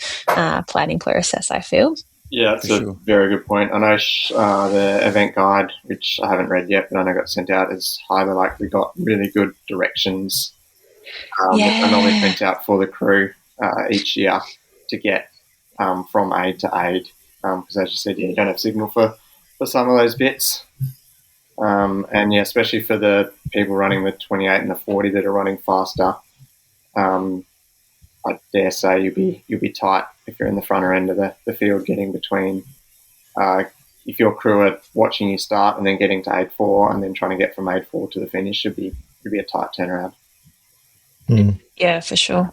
planning process, I feel. Yeah, that's a very good point. I know the event guide, which I haven't read yet, but I know got sent out, is highly likely got really good directions. I normally print out for the crew each year to get from aid to aid, because as you said, you don't have signal for some of those bits. And yeah, especially for the people running the 28 and the 40 that are running faster, I dare say you'll be tight if you're in the fronter end of the field, getting between. If your crew are watching you start and then getting to aid 4 and then trying to get from aid 4 to the finish, should be a tight turnaround. Yeah, for sure.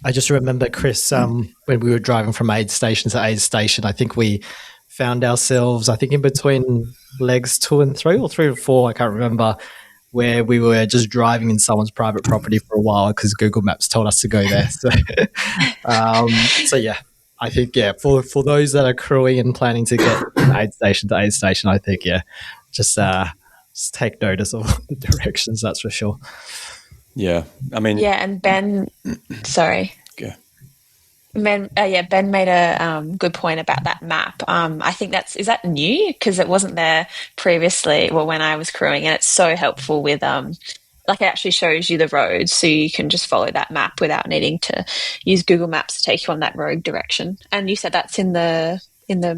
I just remember, Chris, when we were driving from aid station to aid station, I think we found ourselves, in between legs 2 and 3 or 3 or 4, I can't remember, where we were just driving in someone's private property for a while because Google Maps told us to go there. So yeah, I think, for those that are crewing and planning to get from aid station to aid station, I think, just take notice of the directions, that's for sure. Yeah, I mean... Yeah, and Ben... sorry. Okay. Ben made a good point about that map. I think is that new? Because it wasn't there previously, when I was crewing, and it's so helpful with it actually shows you the roads, so you can just follow that map without needing to use Google Maps to take you on that road direction. And you said that's in the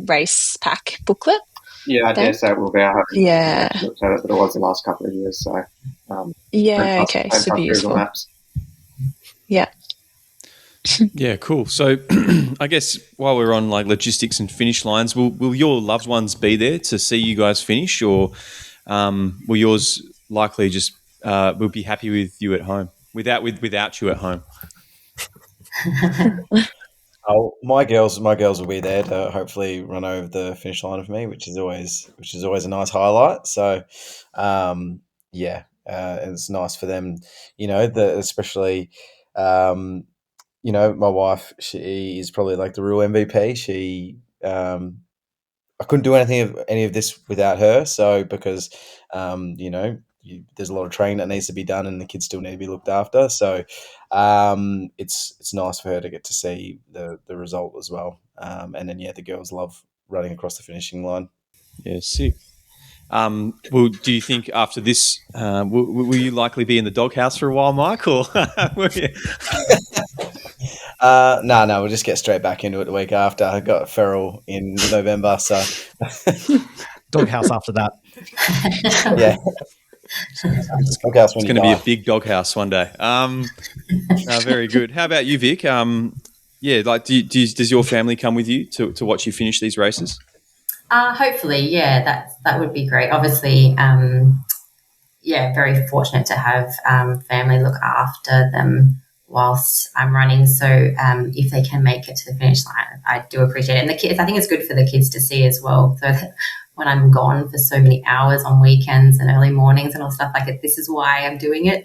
race pack booklet? Yeah, I dare say it will be. I haven't looked at it, but it was the last couple of years. So okay, super useful. Google Maps. Yeah. Yeah, cool. So I guess while we're on like logistics and finish lines, will your loved ones be there to see you guys finish, or will yours likely just will be happy with you at home without you at home? Oh, my girls will be there to hopefully run over the finish line with me, which is always a nice highlight. So it's nice for them, especially my wife, she is probably like the real MVP. She, I couldn't do any of this without her. So because, there's a lot of training that needs to be done and the kids still need to be looked after. So it's nice for her to get to see the result as well. And then, the girls love running across the finishing line. Yeah, sick. Well, do you think after this, will you likely be in the doghouse for a while, Mike, or will you? No, we'll just get straight back into it the week after. I got Feral in November, so doghouse after that. Yeah, it's going to be a big doghouse one day. Very good. How about you, Vic? Does your family come with you to watch you finish these races? Hopefully, that would be great. Obviously, very fortunate to have family look after them whilst I'm running. So if they can make it to the finish line, I do appreciate it. And the kids, I think it's good for the kids to see as well. So that when I'm gone for so many hours on weekends and early mornings and all stuff like it, this is why I'm doing it.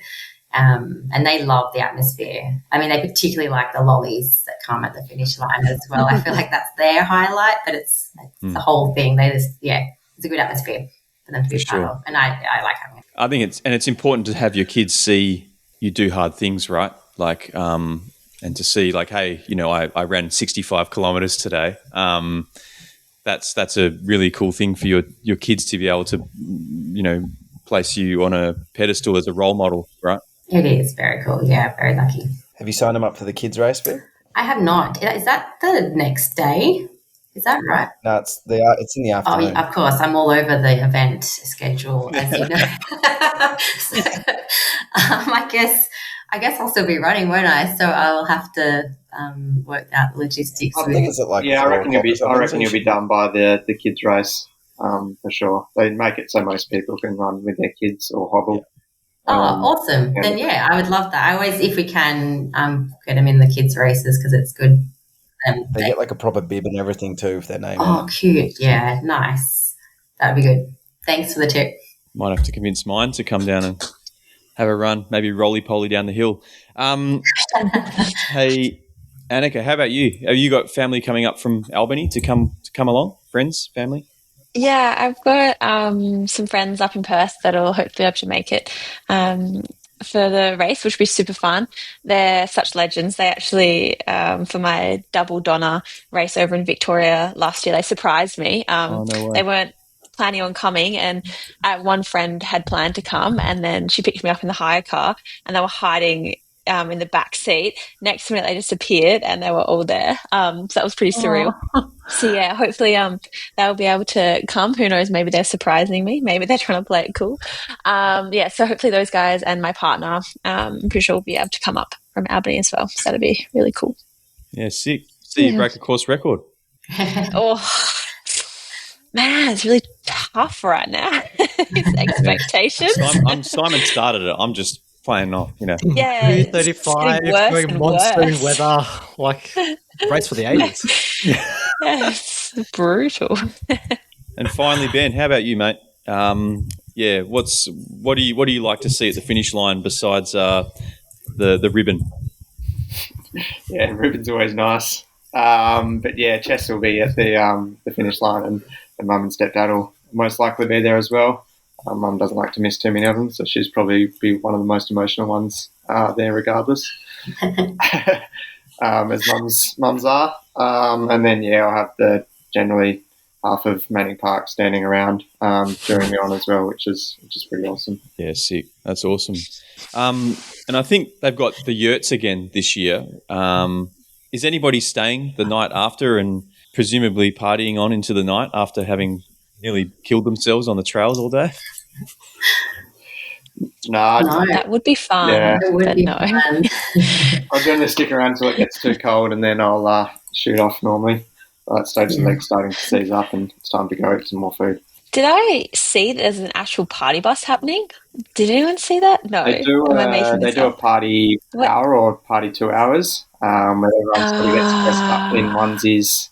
And they love the atmosphere. I mean, they particularly like the lollies that come at the finish line as well. I feel like that's their highlight, but it's the whole thing. They just, it's a good atmosphere for them to be part of. And I like having it. I think it's important to have your kids see you do hard things, right? Like, and to see like, hey, I ran 65 kilometers today. That's a really cool thing for your kids to be able to, place you on a pedestal as a role model, right? It is very cool. Yeah, very lucky. Have you signed them up for the kids race bit? I have not. Is that the next day? Is that right? No, it's in the afternoon. Oh, of course. I'm all over the event schedule, as you know. So, I guess I'll still be running, won't I? So I'll have to work out logistics. I think it's at like I reckon you'll be done by the kids race for sure. They make it so most people can run with their kids or hobble. Yeah. Oh, awesome! Then I would love that. I always, if we can, get them in the kids races because it's good. They get like a proper bib and everything too with their name. Oh, cute! Yeah, nice. That'd be good. Thanks for the tip. Might have to convince mine to come down and have a run, maybe roly-poly down the hill. Hey, Annika, how about you? Have you got family coming up from Albany to come along? Friends, family? Yeah, I've got some friends up in Perth that'll hopefully be able to make it for the race, which will be super fun. They're such legends. They actually, for my double Donna race over in Victoria last year, they surprised me. No way. They weren't planning on coming, and one friend had planned to come, and then she picked me up in the hire car, and they were hiding in the back seat. Next minute, they just appeared, and they were all there. So that was pretty surreal. So yeah, hopefully they'll be able to come. Who knows? Maybe they're surprising me. Maybe they're trying to play it cool. So hopefully those guys and my partner, I'm pretty sure will be able to come up from Albany as well. So that'd be really cool. Yeah, sick. See you break a course record. Oh man, it's really tough right now. It's expectations. Simon started it. I'm just playing off, Yeah, 3:35, going monsoon weather, like race for the ages. Yes, brutal. And finally, Ben, how about you, mate? What do you like to see at the finish line besides the ribbon? Yeah, ribbon's always nice. But yeah, Chess will be at the finish line, and Mum and Stepdad will most likely be there as well. Mum doesn't like to miss too many of them, so she's probably be one of the most emotional ones there, regardless. As mums are, and then I'll have generally half of Manning Park standing around cheering me on as well, which is pretty awesome. Yeah, sick. That's awesome. And I think they've got the yurts again this year. Is anybody staying the night after and presumably partying on into the night after having nearly killed themselves on the trails all day? No. That would be fun. Yeah. It would be fun. I'm going to stick around until it gets too cold, and then I'll shoot off normally. That stage the leg's starting to seize up, and it's time to go eat some more food. Did I see there's an actual party bus happening? Did anyone see that? No. They do a party hour or party 2 hours where everyone sort of gets dressed up in onesies,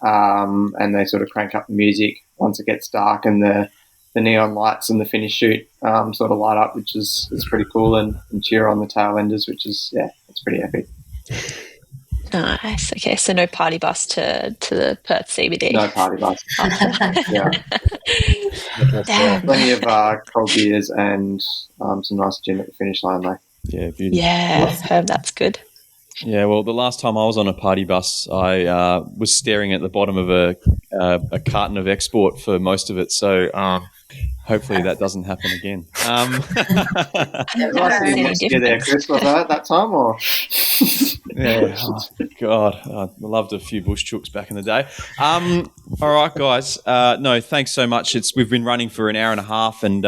and they sort of crank up the music once it gets dark, and the neon lights and the finish shoot sort of light up, which is pretty cool, and cheer on the tail enders, which is, it's pretty epic. Nice. Okay, so no party bus to the Perth CBD. No party bus. Yeah. Damn. Plenty of cold beers and some nice gin at the finish line, though. Yeah, beautiful. Yeah, I hope that's good. Yeah, well, the last time I was on a party bus, I was staring at the bottom of a carton of export for most of it. So hopefully that doesn't happen again. You there, Chris, was that at that time? Or? Yeah, God, I loved a few bush chooks back in the day. All right, guys. No, thanks so much. We've been running for an hour and a half, and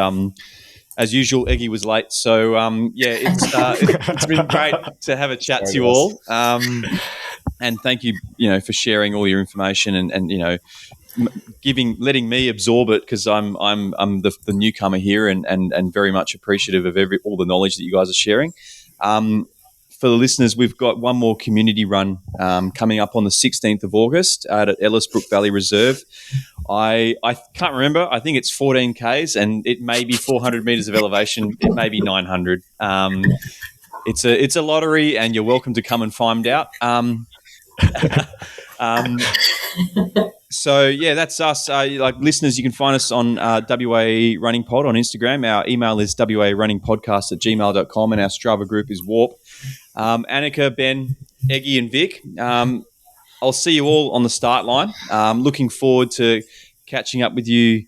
as usual, Eggy was late. So it's been great to have a chat to you all. And thank you, for sharing all your information and letting me absorb it, because I'm the newcomer here and very much appreciative of all the knowledge that you guys are sharing. For the listeners, we've got one more community run coming up on the 16th of August at Ellisbrook Valley Reserve. I can't remember. I think it's 14 Ks, and it may be 400 metres of elevation. It may be 900. It's a lottery, and you're welcome to come and find out. So yeah, that's us. Like listeners, you can find us on WA Running Pod on Instagram. Our email is warunningpodcast@gmail.com, and our Strava group is Warp. Annika, Ben, Eggy, and Vic. I'll see you all on the start line. Looking forward to catching up with you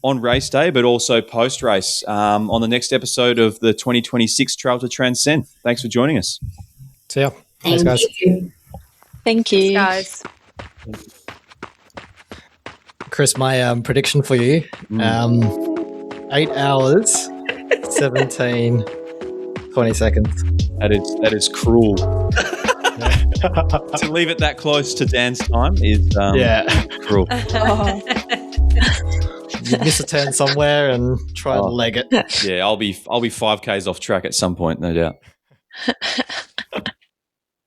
on race day, but also post race on the next episode of the 2026 Trail to Transcend. Thanks for joining us. See ya. Thanks, guys. Thank you. Guys. Chris, my prediction for you, 8 hours, 17, 20 seconds. That is cruel. To leave it that close to Dan's time is cruel. Oh. You miss a turn somewhere and try and leg it. Yeah, I'll be 5Ks off track at some point, no doubt.